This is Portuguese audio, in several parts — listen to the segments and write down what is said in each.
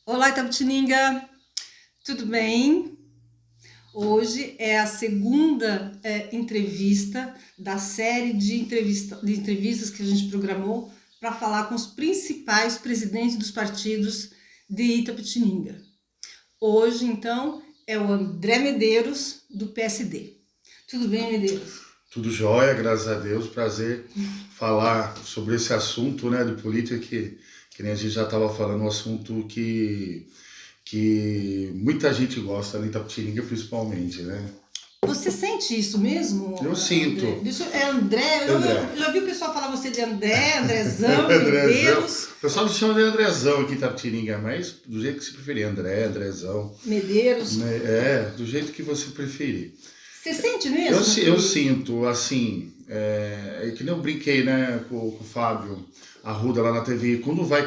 Olá, Itapetininga, tudo bem? Hoje é a segunda entrevista da série de entrevistas que a gente programou para falar com os principais presidentes dos partidos de Itapetininga. Hoje, então, é o André Medeiros, do PSD. Tudo bem, Medeiros? Tudo jóia, graças a Deus. Prazer falar sobre esse assunto, né, de política que nem a gente já estava falando, um assunto que muita gente gosta, né, Itapetininga principalmente, né? Você sente isso mesmo, Eu André? sinto, É André, André. eu já vi o pessoal falar você de André, Andrezão, Andrezão. Medeiros. O pessoal me chama de Andrezão aqui em Itapetininga, mas do jeito que você preferir, André, Andrezão, Medeiros. né? Do jeito que você preferir. Você sente Eu, mesmo? eu sinto, assim, que nem eu brinquei, né, com o Fábio Arruda lá na TV, quando vai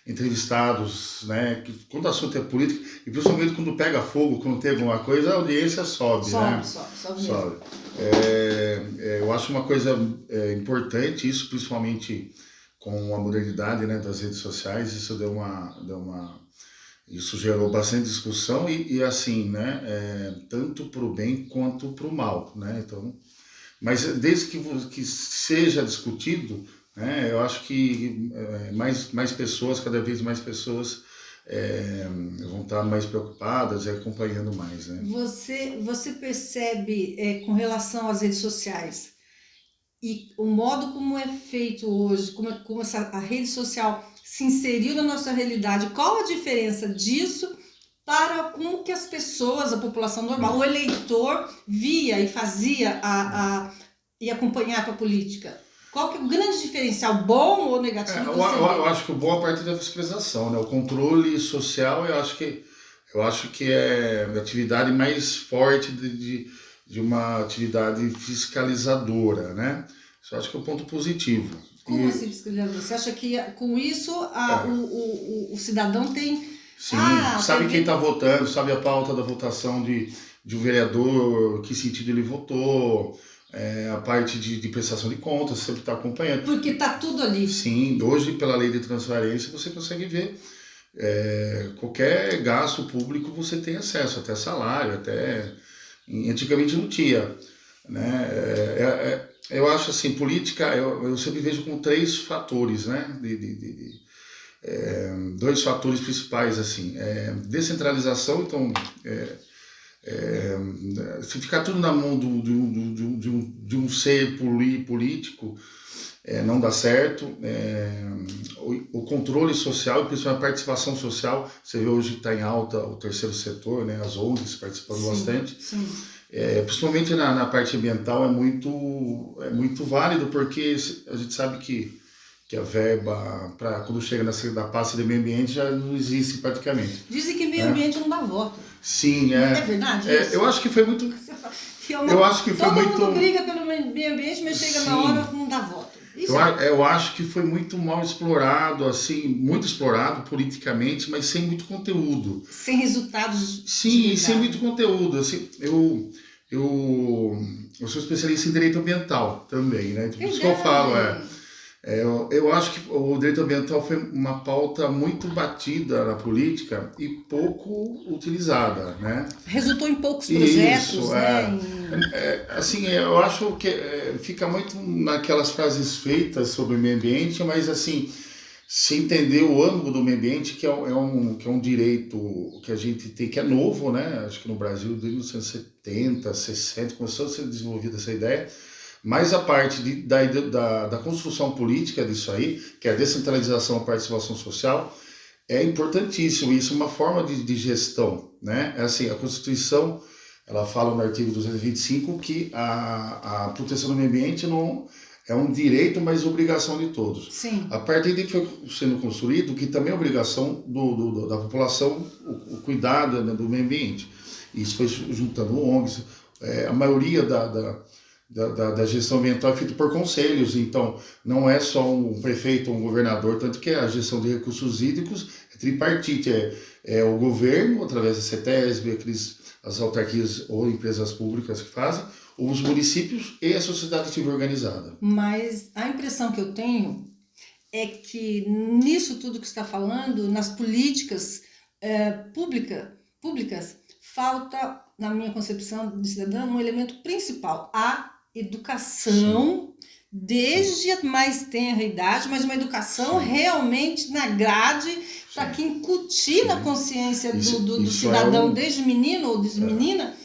entrevistados, né, quando o assunto é política, e principalmente quando pega fogo, quando tem alguma coisa, a audiência sobe, né? Sobe mesmo. Sobe. Eu acho uma coisa importante, isso principalmente com a modernidade, né, das redes sociais, isso isso gerou bastante discussão e assim, né, tanto para o bem quanto para o mal, né? Então, mas desde que seja discutido, né, eu acho que mais pessoas, cada vez mais pessoas vão estar mais preocupadas e acompanhando mais, né? Você percebe com relação às redes sociais e o modo como é feito hoje, como a rede social se inseriu na nossa realidade, qual a diferença disso para como que as pessoas, a população normal, o eleitor via e fazia e acompanhava a política? Qual que é o grande diferencial, bom ou negativo? Eu acho que o bom é a parte da fiscalização, né? O controle social, eu acho que é a atividade mais forte de uma atividade fiscalizadora, né? Isso eu acho que é um ponto positivo. Como assim fiscalizador? Você acha que com isso o cidadão tem... Sim, sabe quem está votando, sabe a pauta da votação de um vereador, que sentido ele votou, a parte de prestação de contas, sempre está acompanhando. Porque está tudo ali. Sim, hoje pela lei de transparência você consegue ver qualquer gasto público, você tem acesso, até salário, antigamente não tinha, né? Eu acho assim, política, eu sempre vejo com três fatores, né? Dois fatores principais, assim, descentralização, então se ficar tudo na mão de um ser político, não dá certo. O controle social e principalmente a participação social, você vê hoje que está em alta o terceiro setor, né, as ONGs participando bastante. Sim. Principalmente na parte ambiental é muito válido, porque a gente sabe que a verba para quando chega da pasta de meio ambiente já não existe praticamente. Dizem que meio ambiente não dá voto. Sim, É verdade isso? Eu acho que foi muito... Eu acho que foi todo muito... mundo briga pelo meio ambiente, mas chega na hora não dá voto. Eu acho que foi muito mal explorado, assim, muito explorado politicamente, mas sem muito conteúdo. Sem resultados. Sim, sem muito conteúdo. Assim, eu sou especialista em direito ambiental também, né? Por isso que eu falo, eu acho que o direito ambiental foi uma pauta muito batida na política e pouco utilizada, né? Resultou em poucos projetos, isso, né? Assim, eu acho que fica muito naquelas frases feitas sobre o meio ambiente, mas assim, se entender o âmbito do meio ambiente, que é um direito que a gente tem, que é novo, né? Acho que no Brasil, desde 1970, 60, começou a ser desenvolvida essa ideia, mas a parte da construção política disso aí, que é a descentralização, a participação social, é importantíssimo. Isso é uma forma de gestão, né? Assim, a Constituição, ela fala no artigo 225 que a proteção do meio ambiente não é um direito, mas obrigação de todos. Sim. A partir de que foi sendo construído, que também é obrigação da população, o cuidado, né, do meio ambiente. Isso foi juntando ONGs, a maioria da gestão ambiental é feita por conselhos, então não é só um prefeito ou um governador, tanto que a gestão de recursos hídricos é tripartite, é o governo, através da CETESB, as autarquias ou empresas públicas que fazem, os municípios e a sociedade civil organizada. Mas a impressão que eu tenho é que nisso tudo que você está falando, nas políticas públicas, falta, na minha concepção de cidadã, um elemento principal, a educação, desde a mais tenra idade, mas uma educação realmente na grade, para que incutir na consciência do cidadão, desde menino ou desde menina,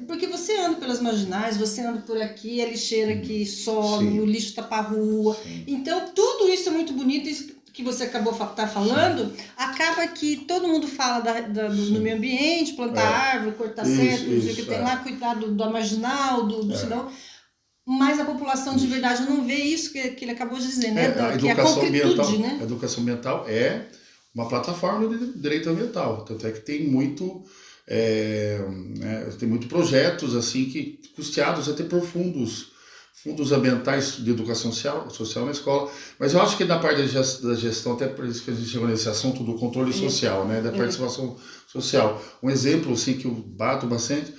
porque você anda pelas marginais, você anda por aqui, a lixeira que some, o lixo tá para a rua. Então, tudo isso é muito bonito, isso que você acabou tá falando, acaba que todo mundo fala do meio ambiente, plantar árvore, cortar certo, que tem lá, cuidar da marginal, do cidadão. Mas a população de verdade não vê isso que ele acabou de dizer, né? Que é a concretude, né? A educação ambiental é uma plataforma de direito ambiental, tanto é que tem tem muito projetos assim que custeados até por fundos ambientais de educação social na escola, mas eu acho que na parte da gestão, até por isso que a gente chegou nesse assunto do controle social, né, da participação social. Um exemplo assim que eu bato bastante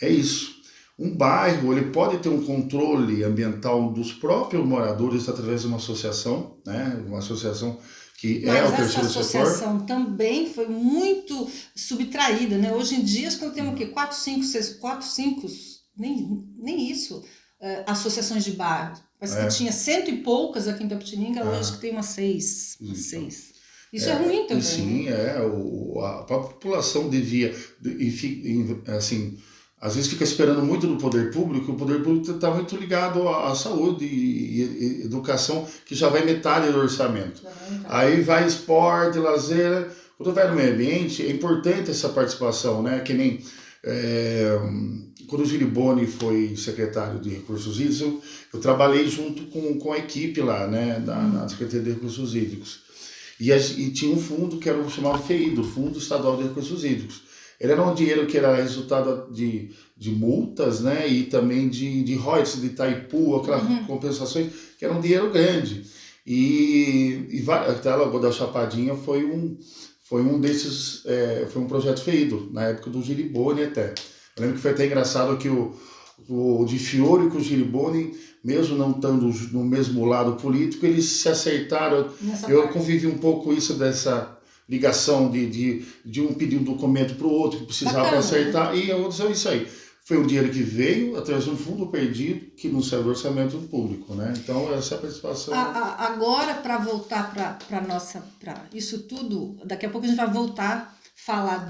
é isso. Um bairro ele pode ter um controle ambiental dos próprios moradores através de uma associação, né, uma associação que é o terceiro setor. Mas essa associação também foi muito subtraída, né? Hoje em dia, nós temos o quê? 4, 5, nem isso, associações de bairro. Parece que tinha 100 e poucas aqui em Itapetininga, hoje que tem umas 6. Isso é ruim também. Sim, a população devia, assim, às vezes fica esperando muito do poder público, o poder público está muito ligado à saúde e educação, que já vai metade do orçamento. Aí vai esporte, lazer. Quando vai no meio ambiente, é importante essa participação, né? Que nem quando o Giriboni foi secretário de Recursos Hídricos, eu trabalhei junto com a equipe lá, né? Na Secretaria de Recursos Hídricos. E tinha um fundo que era o chamado FEIDO, Fundo Estadual de Recursos Hídricos. Ele era um dinheiro que era resultado de multas, né, e também de royalties de Itaipu, aquelas compensações, que era um dinheiro grande. E até a Lagoa da Chapadinha foi um desses, foi um projeto feito, na época do Giriboni até. Eu lembro que foi até engraçado que o Di Fiore com o Giriboni, mesmo não estando no mesmo lado político, eles se acertaram. Eu convivi um pouco isso dessa ligação de um pedir um documento para o outro que precisava para acertar, e eu disse isso aí. Foi um dinheiro que veio através de um fundo perdido que não saiu do orçamento público, né? Então, essa é a participação. Agora, para voltar para isso tudo, daqui a pouco a gente vai voltar a falar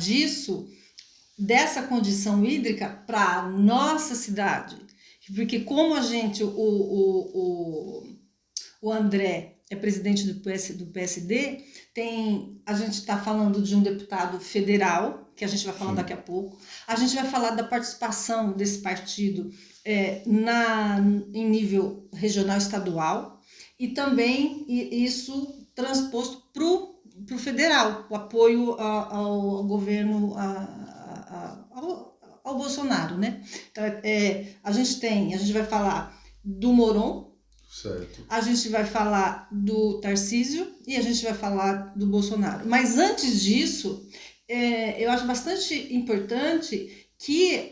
dessa condição hídrica para a nossa cidade. Porque como a gente, o André é presidente do PSD, a gente está falando de um deputado federal, que a gente vai falar daqui a pouco. A gente vai falar da participação desse partido em nível regional e estadual, e também isso transposto para o federal, o apoio ao governo, ao Bolsonaro, né? Então, a gente vai falar do Moron, certo. A gente vai falar do Tarcísio e a gente vai falar do Bolsonaro. Mas antes disso, eu acho bastante importante que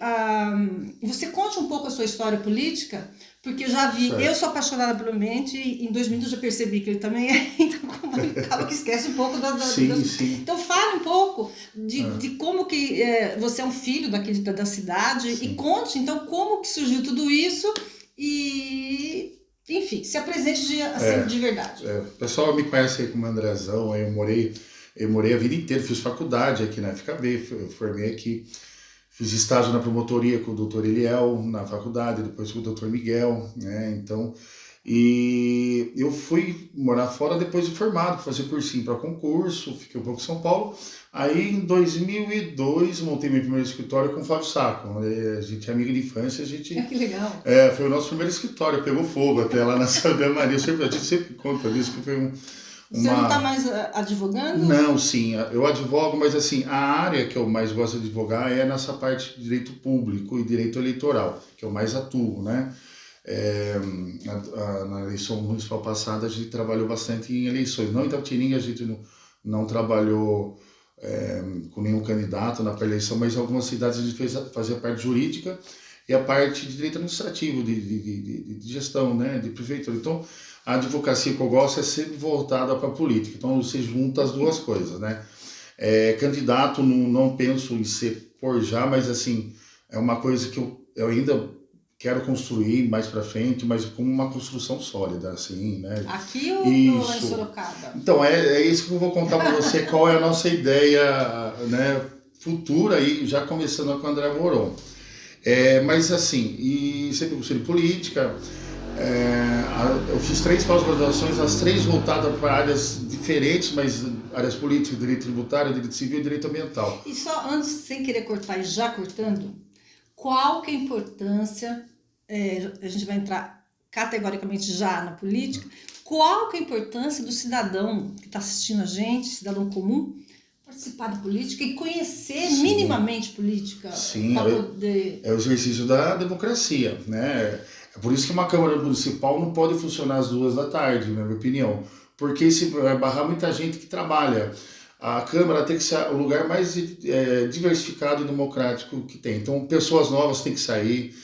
você conte um pouco a sua história política, porque eu já vi, eu sou apaixonada pelo ambiente e em 2 minutos eu já percebi que ele também é, então acaba que esquece um pouco sim. Então fale um pouco de como que você é um filho da cidade, e conte então como que surgiu tudo isso e... Enfim, se apresente de verdade. O pessoal me conhece aí como Andrezão, eu morei a vida inteira, fiz faculdade aqui na FKB, formei aqui, fiz estágio na promotoria com o doutor Eliel na faculdade, depois com o doutor Miguel, né, então, e eu fui morar fora depois de formado, fazer cursinho para concurso, fiquei um pouco em São Paulo. Aí em 2002 montei meu primeiro escritório com o Fábio Sacco. A gente é amigo de infância, que legal. Foi o nosso primeiro escritório, pegou fogo até lá na Sagrada Maria. A gente sempre conta disso, que foi Você não está mais advogando? Não, sim, eu advogo, mas assim, a área que eu mais gosto de advogar é nessa parte de direito público e direito eleitoral, que eu mais atuo, né? Na eleição municipal passada a gente trabalhou bastante em eleições, não em Itapetininga a gente não trabalhou com nenhum candidato na pré-eleição, mas em algumas cidades a gente fazia a parte jurídica e a parte de direito administrativo, de gestão, né, de prefeitura. Então a advocacia que eu gosto é sempre voltada para a política. Então você junta as duas coisas, né? Candidato, não penso em ser por já, mas assim, é uma coisa que eu ainda quero construir mais para frente, mas com uma construção sólida, assim, né? Aqui ou lá em Isso. Sorocaba? Então, é isso que eu vou contar para você, qual é a nossa ideia, né, futura, e já começando com o André Moron. Mas assim, e sempre gostei de política, eu fiz 3 pós-graduações, as 3 voltadas para áreas diferentes, mas áreas políticas, direito tributário, direito civil e direito ambiental. E só antes, sem querer cortar e já cortando, qual que é a importância, a gente vai entrar categoricamente já na política, qual que é a importância do cidadão que está assistindo a gente, cidadão comum, participar da política e conhecer minimamente política? Sim, poder... é o exercício da democracia, né? É por isso que uma Câmara Municipal não pode funcionar às 2 da tarde, na minha opinião, porque isso vai barrar muita gente que trabalha. A Câmara tem que ser o lugar mais diversificado e democrático que tem. Então, pessoas novas têm que sair,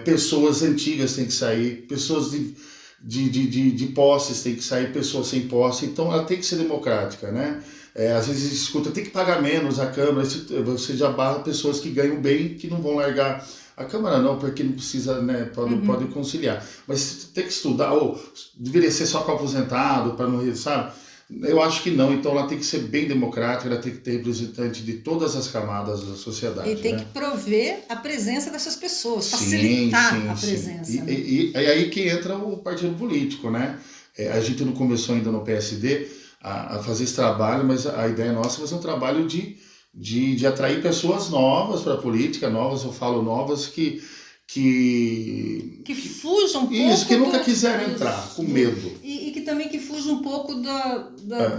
pessoas antigas têm que sair, pessoas de posses têm que sair, pessoas sem posse. Então, ela tem que ser democrática, né? Às vezes escuta, tem que pagar menos a Câmara, você já barra pessoas que ganham bem, que não vão largar a Câmara não, porque não precisa, né, pode conciliar. Mas tem que estudar, ou deveria ser só com aposentado, para não, sabe? Eu acho que não, então ela tem que ser bem democrática, ela tem que ter representante de todas as camadas da sociedade. E tem que prover a presença dessas pessoas, facilitar a presença. Sim. E aí que entra o partido político, né? A gente não começou ainda no PSD a fazer esse trabalho, mas a ideia nossa é fazer um trabalho de atrair pessoas novas para a política, novas, eu falo novas, que fujam um pouco. Isso, que nunca quiseram entrar, com medo. E que também que fujam um pouco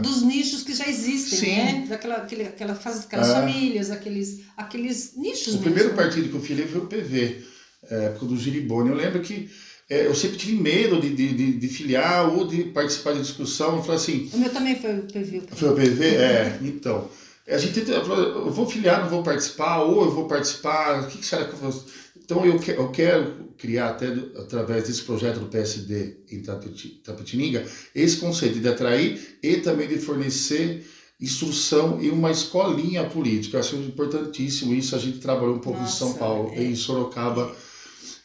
dos nichos que já existem, sim, né? Aquelas famílias, aqueles nichos mesmo. O primeiro partido que eu filiei foi o PV, época do Giribone. Eu lembro que eu sempre tive medo de filiar ou de participar de discussão. Eu falei assim... O meu também foi o PV. Foi o PV? Então... eu vou filiar, não vou participar, ou eu vou participar, o que será que eu vou... Então eu quero criar, até através desse projeto do PSD em Itapetininga, esse conceito de atrair e também de fornecer instrução e uma escolinha política. Eu acho importantíssimo isso, a gente trabalhou um pouco em São Paulo, em Sorocaba.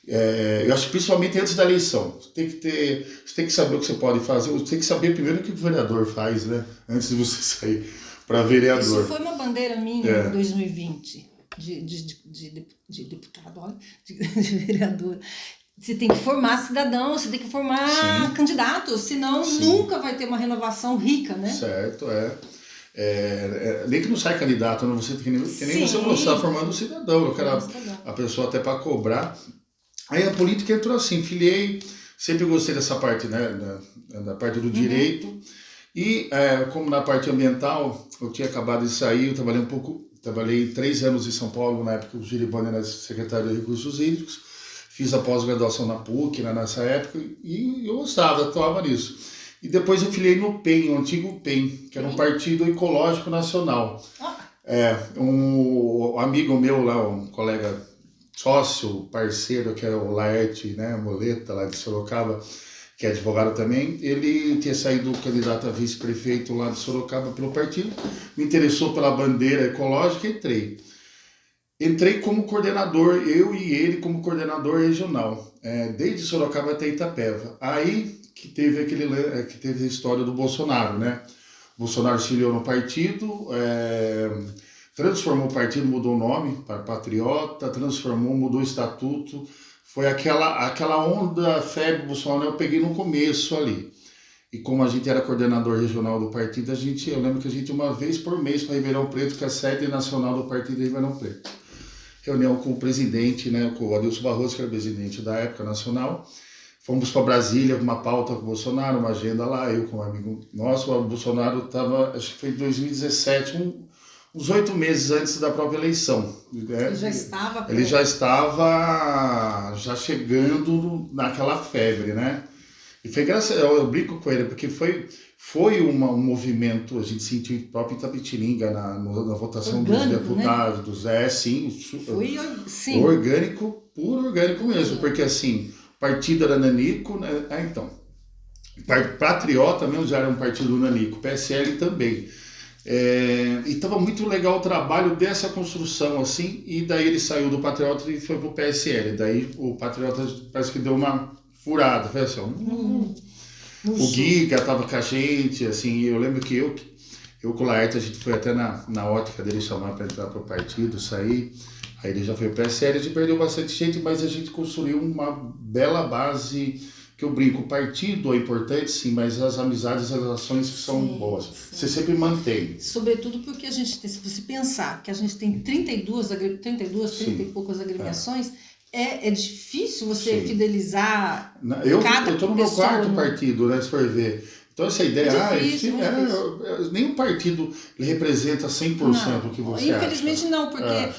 Eu acho que principalmente antes da eleição, você tem que saber o que você pode fazer, você tem que saber primeiro o que o vereador faz, né, antes de você sair para vereador. Isso foi uma bandeira minha em 2020, de deputado, olha, de vereador. Você tem que formar cidadãos, você tem que formar candidatos, senão nunca vai ter uma renovação rica, né? Certo, nem que não sai candidato, né? Você tem que nem você está formando um cidadão, eu quero a pessoa até para cobrar. Aí a política entrou assim, filiei, sempre gostei dessa parte, né, da parte do direito. E como na parte ambiental, eu tinha acabado de sair, eu trabalhei 3 anos em São Paulo, na época o Giribone era secretário de Recursos Hídricos, fiz a pós-graduação na PUC, né, nessa época, e eu gostava, atuava nisso. E depois eu filiei no PEN, o antigo PEN, que era um partido ecológico nacional. Um amigo meu lá, um colega sócio, parceiro, que era o Laerte, né, Moleta, lá de Sorocaba, que é advogado também, ele tinha saído candidato a vice-prefeito lá de Sorocaba pelo partido, me interessou pela bandeira ecológica e entrei como coordenador, eu e ele como coordenador regional, desde Sorocaba até Itapeva. Aí que teve a história do Bolsonaro, né? O Bolsonaro se filiou no partido, transformou o partido, mudou o nome para Patriota, mudou o estatuto. Foi aquela onda febre Bolsonaro, eu peguei no começo ali. E como a gente era coordenador regional do partido, eu lembro que a gente uma vez por mês para Ribeirão Preto, que é a sede nacional do partido de Ribeirão Preto. Reunião com o presidente, né, com o Adilson Barroso, que era presidente da época nacional. Fomos para Brasília com uma pauta com o Bolsonaro, uma agenda lá, eu com um amigo nosso. O Bolsonaro estava, acho que foi em 2017, uns 8 meses antes da própria eleição. Ele já estava chegando naquela febre, né? E foi engraçado, eu brinco com ele, porque foi um movimento, a gente sentiu o próprio Itapetininga na votação orgânico, dos deputados, né? Foi orgânico, puro orgânico mesmo, porque assim, o partido era nanico, né? Então, Patriota mesmo já era um partido nanico, PSL também. E estava muito legal o trabalho dessa construção, assim, e daí ele saiu do Patriota e foi pro PSL. Daí o Patriota parece que deu uma furada, foi assim, o Giga estava com a gente, assim, eu lembro que eu com o Laerte, a gente foi até na ótica dele chamar para entrar pro partido, sair, aí ele já foi pro PSL, a gente perdeu bastante gente, mas a gente construiu uma bela base, que eu brinco, o partido é importante sim, mas as amizades, as relações são boas, você sempre mantém. Sobretudo porque a gente tem, se você pensar que a gente tem 30 e poucas agremiações, é difícil você fidelizar eu estou no meu quarto partido, né, se for ver. Então essa ideia, nenhum partido representa 100% o que você acha. Infelizmente não, porque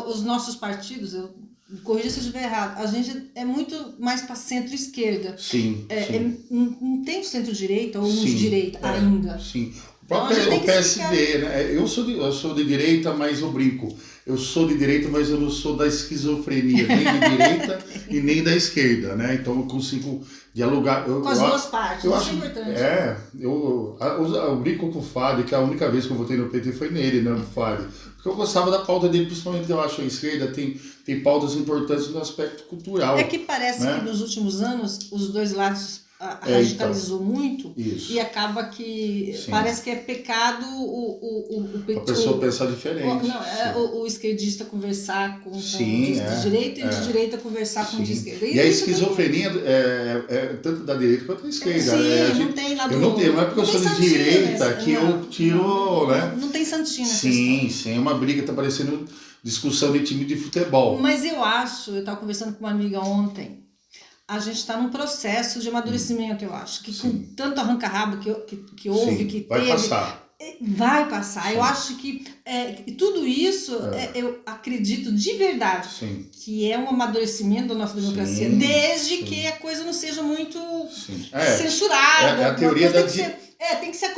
os nossos partidos, me corrija se eu estiver errado, a gente é muito mais para centro-esquerda. Sim. Não tem centro-direita ou de direita ainda. Sim. O PSD, né? Eu sou de direita, mas eu brinco. Eu sou de direita, mas eu não sou da esquizofrenia, nem de direita e nem da esquerda, né? Então eu consigo dialogar. Com as duas partes, isso é importante. Eu brinco com o Fábio, que a única vez que eu votei no PT foi nele, né, no Fábio. Porque eu gostava da pauta dele, principalmente eu acho a esquerda tem pautas importantes no aspecto cultural. É que parece que nos últimos anos os dois lados radicalizou muito e acaba que parece que é pecado a pessoa pensar diferente. O esquerdista conversar com o de direita e o de direita conversar com o de esquerda. E a esquizofrenia é tanto da direita quanto da esquerda. Não tem lado. Não é porque eu sou de direita que eu tiro, né? Não tem santinho nessa Sim, é uma briga, tá parecendo discussão de time de futebol. Mas eu estava conversando com uma amiga ontem, a gente está num processo de amadurecimento, eu acho, que com tanto arranca-rabo que houve, que vai teve... Passar. Vai passar. Eu acho que tudo isso, eu acredito de verdade, que é um amadurecimento da nossa democracia, desde que a coisa não seja muito censurada. É a teoria da... Tem que ser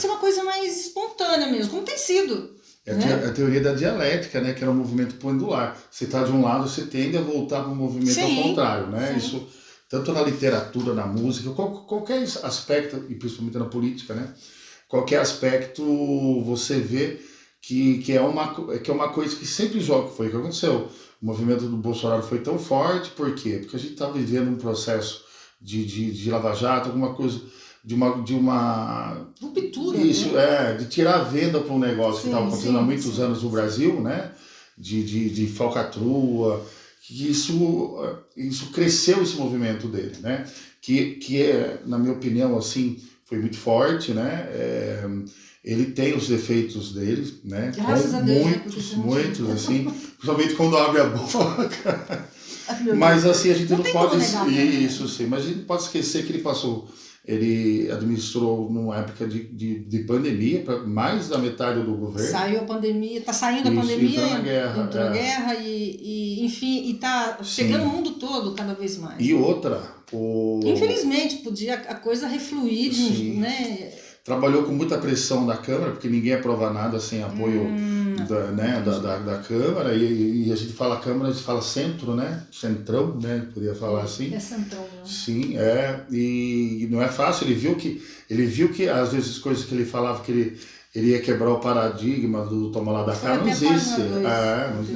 uma coisa mais espontânea mesmo, como tem sido. A teoria da dialética, né, que era um movimento pendular. Você está de um lado, você tende a voltar para o movimento ao contrário, né? Isso, tanto na literatura, na música, qualquer aspecto, e principalmente na política, né? Qualquer aspecto você vê que é uma coisa que sempre joga. Foi o que aconteceu. O movimento do Bolsonaro foi tão forte, por quê? Porque a gente está vivendo um processo de Lava Jato, alguma coisa... De uma ruptura, isso, de tirar a venda para um negócio que estava acontecendo há muitos anos no Brasil, né? De falcatrua, que isso cresceu esse movimento dele, né? Que na minha opinião, assim, foi muito forte, né? Ele tem os defeitos dele, né? Graças a Deus, muitos, assim, principalmente quando abre a boca. Mas assim, a gente não pode... Isso, sim, mas a gente pode esquecer que ele administrou numa época de pandemia, mais da metade do governo. Saiu a pandemia, está saindo a pandemia, entrou na guerra e enfim, está chegando o mundo todo cada vez mais. E outra... Infelizmente, podia a coisa refluir, né? Trabalhou com muita pressão da Câmara, porque ninguém aprova nada sem apoio da Câmara, e a gente fala Câmara, a gente fala centro, né? Centrão, né? Podia falar assim. É centrão, né? Sim, e não é fácil, ele viu que às vezes coisas que ele falava que ele ia quebrar o paradigma do toma lá da cá, não existe.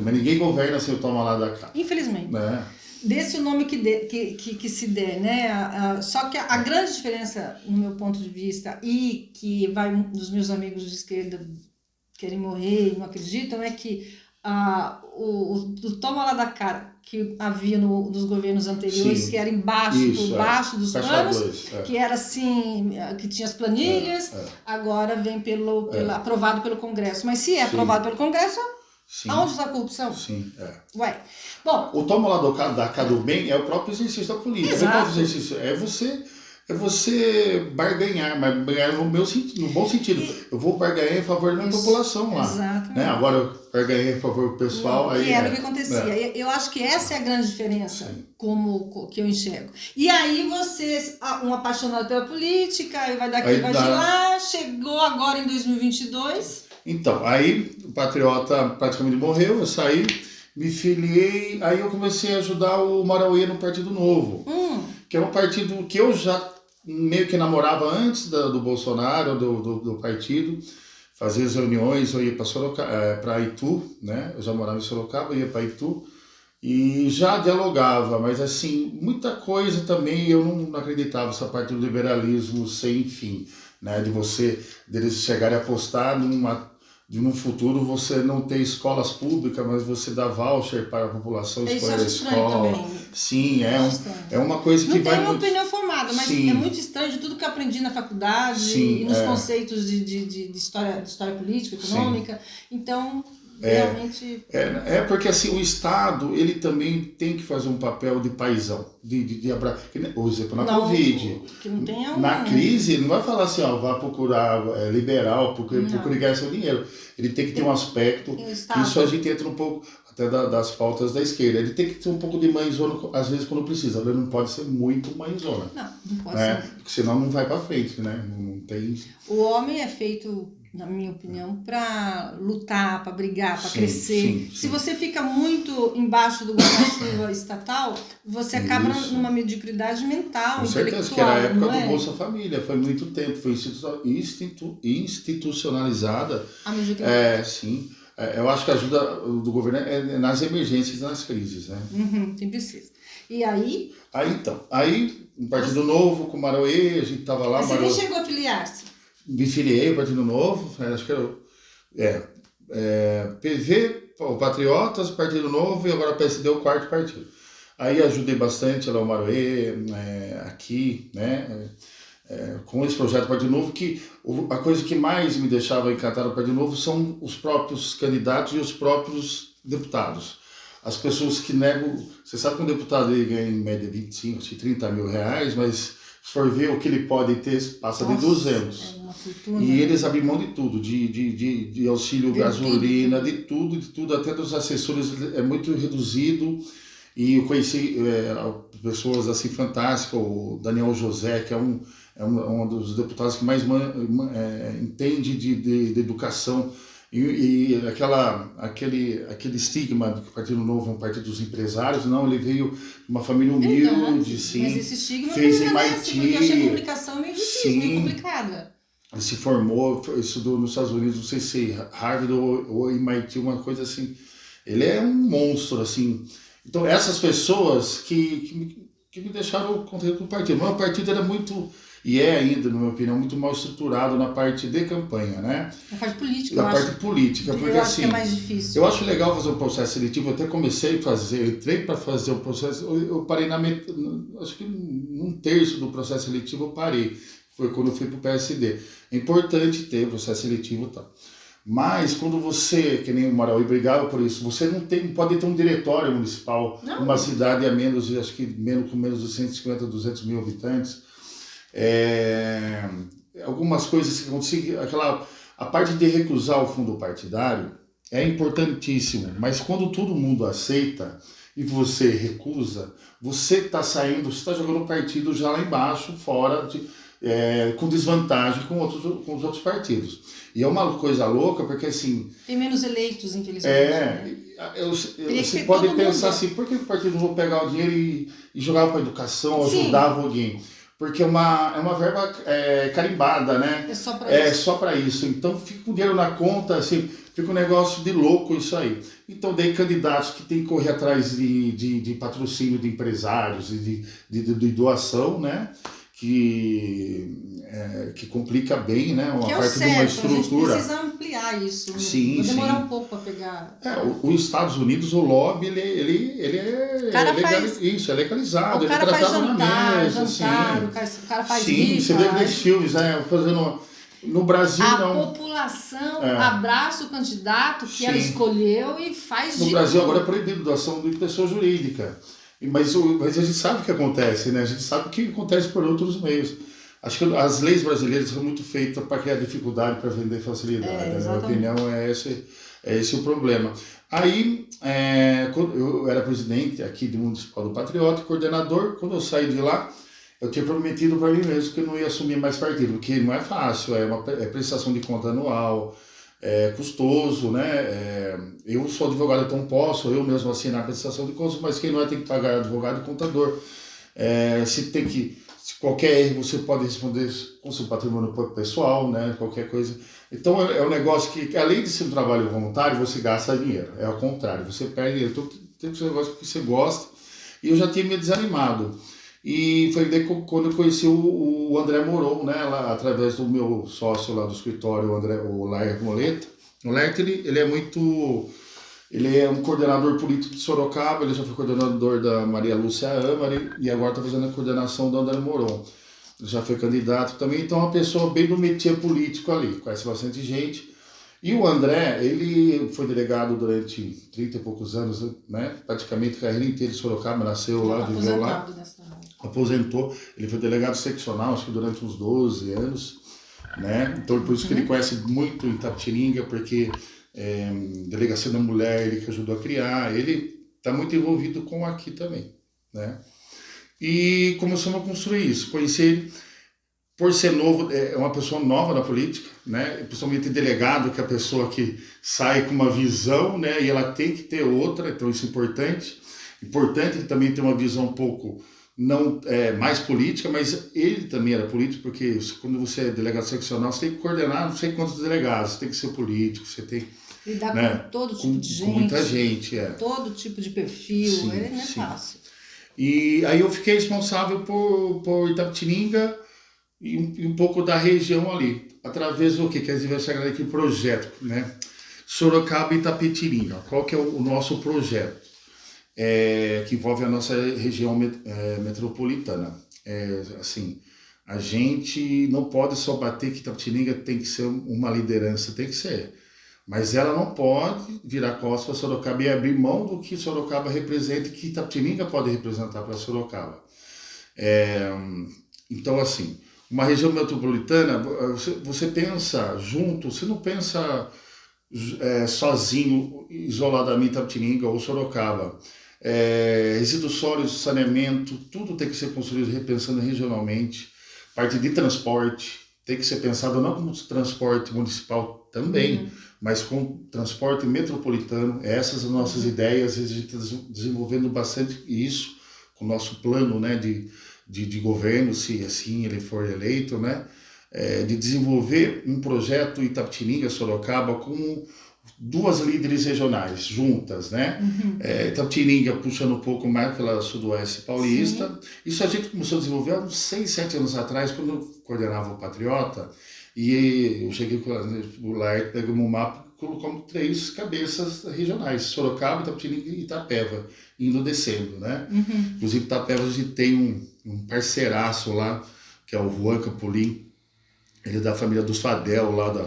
Mas ninguém governa sem o toma lá da cá. Infelizmente. Desse o nome que se der, né? Só que a grande diferença, no meu ponto de vista, e que dos meus amigos de esquerda querem morrer e não acreditam, é que o toma lá da cara que havia nos governos anteriores, que era embaixo dos panos, que era assim, que tinha as planilhas, agora vem aprovado pelo Congresso. Mas se é aprovado pelo Congresso... Aonde está a corrupção? Bom, o toma lá da cá do bem é o próprio exercício da política. Exato. É o próprio exercício. É você barganhar, mas barganhar no bom sentido. Eu vou barganhar em favor da minha população lá. Exatamente. Né? Agora eu barganhei em favor do pessoal. Que era o que acontecia. Eu acho que essa é a grande diferença que eu enxergo. E aí você, um apaixonado pela política, vai daqui, vai de lá, chegou agora em 2022... Então, aí o Patriota praticamente morreu, eu saí, me filiei, aí eu comecei a ajudar o Marauê no Partido Novo, que era um partido que eu já meio que namorava antes do Bolsonaro, do partido, fazia as reuniões, eu ia para Itu, né? Eu já morava em Sorocaba, eu ia para Itu, e já dialogava, mas assim, muita coisa também eu não acreditava, essa parte do liberalismo sem fim, né? Deles chegarem a apostar de num futuro você não ter escolas públicas, mas você dá voucher para a população Isso eu escolher a acho estranho escola. também. Sim, Eu acho estranho. é uma coisa que Não vai tenho uma muito. opinião formada, mas Sim. é muito estranho de tudo que eu aprendi na faculdade Sim, e nos conceitos de história política, econômica. Então, realmente. Porque assim, o Estado ele também tem que fazer um papel de paizão, por exemplo, na Não, Covid. que não tenha Na crise, ele não vai falar assim, ó, vá procurar liberal, procure ganhar seu dinheiro. Ele tem que ter um aspecto, que isso a gente entra um pouco até das pautas da esquerda. Ele tem que ter um pouco de mãezona, às vezes, quando precisa. Ele não pode ser muito mãezona. Não pode né? ser. Porque senão não vai para frente, né? Não tem... O homem é feito, na minha opinião, para lutar, para brigar, para Sim, crescer. sim. Se você fica muito embaixo do guarda-chuva estatal, você acaba numa mediocridade mental, Com intelectual. certeza, que era a época não do é? Bolsa Família, foi muito tempo, foi institucionalizada. A mediocridade. Sim. Eu acho que a ajuda do governo é nas emergências e nas crises, né? Tem precisa. E aí? Aí um Partido Novo com o Maroê, a gente tava lá. Mas você nem chegou a filiar-se? Me filiei ao Partido Novo, acho que PV, o Patriotas, Partido Novo e agora PSD é o quarto partido. Aí ajudei bastante lá o Maroê, aqui, né? Com esse projeto Partido Novo, que a coisa que mais me deixava encantado no Partido Novo são os próprios candidatos e os próprios deputados. As pessoas que negam... Você sabe que um deputado ele ganha em média 25, 30 mil reais, mas se for ver o que ele pode ter, passa de 200. É uma fortuna. E eles abrem mão de tudo, de auxílio gasolina, de tudo, até dos assessores é muito reduzido. E eu conheci pessoas assim fantásticas, o Daniel José, que é um dos deputados que mais entende de educação e aquele estigma de que o Partido Novo é um partido dos empresários, não, ele veio de uma família humilde, sim, mas esse estigma fez permanece, porque eu achei a comunicação meio difícil, sim, meio complicada. Ele se formou, estudou nos Estados Unidos, não sei se Harvard ou MIT, uma coisa assim. Ele é um monstro, assim. Então, essas pessoas que me deixaram contente com o partido. Mas o partido era muito, e é ainda, na minha opinião, muito mal estruturado na parte de campanha, né? Na parte política, na parte política, porque eu acho assim, que é mais difícil. Eu acho legal fazer um processo seletivo, eu até comecei a fazer, entrei para fazer o processo, eu parei acho que num terço do processo seletivo eu parei. Foi quando eu fui para o PSD. É importante ter o processo seletivo e tal. Mas quando você, que nem o Marauí brigava por isso, você não pode ter um diretório municipal numa cidade a menos, acho que com menos de 150, 200 mil habitantes. Algumas coisas que aconteciam, a parte de recusar o fundo partidário é importantíssimo, mas quando todo mundo aceita e você recusa, você está saindo, você está jogando o partido já lá embaixo, fora com desvantagem com os outros partidos. E é uma coisa louca, porque assim... Tem menos eleitos, infelizmente. Você pode pensar assim, por que o partido não pegar o dinheiro e jogava para a educação, ajudava alguém? Porque é uma verba carimbada, né? É só para isso. Então fica o dinheiro na conta, assim, fica um negócio de louco isso aí. Então daí candidatos que tem que correr atrás de patrocínio de empresários e de doação, né? Que complica bem, né? Uma parte de uma estrutura. A gente precisa ampliar isso. Sim, vai demorar um pouco para pegar. Os Estados Unidos, o lobby, ele é legalizado. O cara ele faz jantar, o cara faz sim, rifa. você vê aqueles filmes, né? Fazendo... No Brasil, não. A população abraça o candidato que ela escolheu e faz No Brasil, agora é proibido doação de pessoa jurídica. Mas a gente sabe o que acontece, né? A gente sabe o que acontece por outros meios. Acho que as leis brasileiras são muito feitas para criar dificuldade, para vender facilidade. Na minha opinião, é esse o problema. Aí, quando eu era presidente aqui do Municipal do Patriota, coordenador, quando eu saí de lá, eu tinha prometido para mim mesmo que eu não ia assumir mais partido, porque não é fácil, é prestação de conta anual, é custoso, né? Eu sou advogado, então posso eu mesmo assinar a prestação de contas, mas quem não tem que pagar advogado e contador. qualquer erro você pode responder com seu patrimônio pessoal, né? Qualquer coisa. Então é um negócio que, além de ser um trabalho voluntário, você gasta dinheiro. É ao contrário, você perde dinheiro. Então tem um negócio que você gosta. E eu já tinha me desanimado. E foi daí quando eu conheci o André Moron, né? Lá, através do meu sócio lá do escritório, o Lair Moleta. O Lair, ele é muito... Ele é um coordenador político de Sorocaba, ele já foi coordenador da Maria Lúcia Amari e agora está fazendo a coordenação do André Moron. Ele já foi candidato também, então é uma pessoa bem do métier político ali, conhece bastante gente. E o André, ele foi delegado durante 30 e poucos anos, né? Praticamente a carreira inteira de Sorocaba, nasceu lá, viveu lá. Aposentou, ele foi delegado seccional, acho que durante uns 12 anos, né? Então por isso que ele conhece muito Itapetininga, porque Delegacia da Mulher, ele que ajudou a criar, ele está muito envolvido com aqui também, né? E começamos a construir isso, conheci ele, por ser novo, é uma pessoa nova na política, né? Principalmente delegado, que é a pessoa que sai com uma visão, né? E ela tem que ter outra, então isso é importante. Importante ele também ter uma visão um pouco não mais política, mas ele também era político, porque quando você é delegado seccional, você tem que coordenar não sei quantos delegados, você tem que ser político, você tem lidar né? com todo tipo de gente, com muita gente, todo tipo de perfil, sim, não é fácil. E aí eu fiquei responsável por Itapetininga e um pouco da região ali, através do que a gente vai chegar aqui, projeto, né? Sorocaba e Itapetininga. Qual que é o nosso projeto? Que envolve a nossa região metropolitana. Assim, a gente não pode só bater que Itapetininga tem que ser uma liderança, tem que ser. Mas ela não pode virar costas para Sorocaba e abrir mão do que Sorocaba representa e que Itapetininga pode representar para Sorocaba. Então, assim, uma região metropolitana, você pensa junto, você não pensa sozinho, isoladamente Itapetininga ou Sorocaba. Resíduos sólidos, saneamento, tudo tem que ser construído repensando regionalmente. Parte de transporte tem que ser pensado não como transporte municipal também, mas com transporte metropolitano. Essas são as nossas ideias, a gente está desenvolvendo bastante isso com o nosso plano, né, de governo, se assim ele for eleito, né, de desenvolver um projeto Itapetininga, Sorocaba, com duas líderes regionais juntas, né? Itapetininga puxando um pouco mais pela Sudoeste Paulista. Sim. Isso a gente começou a desenvolver há uns 6, 7 anos atrás, quando eu coordenava o Patriota, e eu cheguei com o Lair, pegamos um mapa e colocamos 3 cabeças regionais, Sorocaba, Itapetininga e Itapeva, indo descendo, né? Inclusive Itapeva a gente tem um parceiraço lá, que é o Juan Capolin. Ele é da família dos Fadel, lá da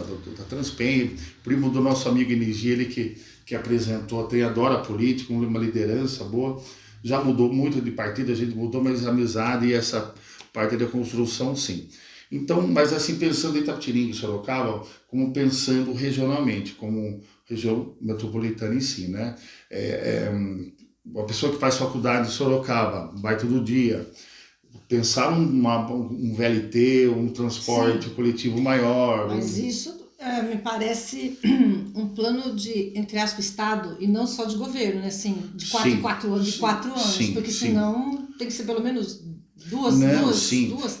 Transpen, primo do nosso amigo Energia, ele que apresentou, adora a política, uma liderança boa, já mudou muito de partido, a gente mudou, mas a amizade e essa parte da construção, sim. Então, mas assim, pensando em Itapetininga e Sorocaba, como pensando regionalmente, como região metropolitana em si, né? Uma pessoa que faz faculdade em Sorocaba, vai todo dia, pensar um VLT, um transporte coletivo maior. Mas isso me parece um plano de, entre aspas, Estado e não só de governo, né? Assim, de 4 em 4 anos, de 4 anos, sim, porque senão tem que ser pelo menos duas,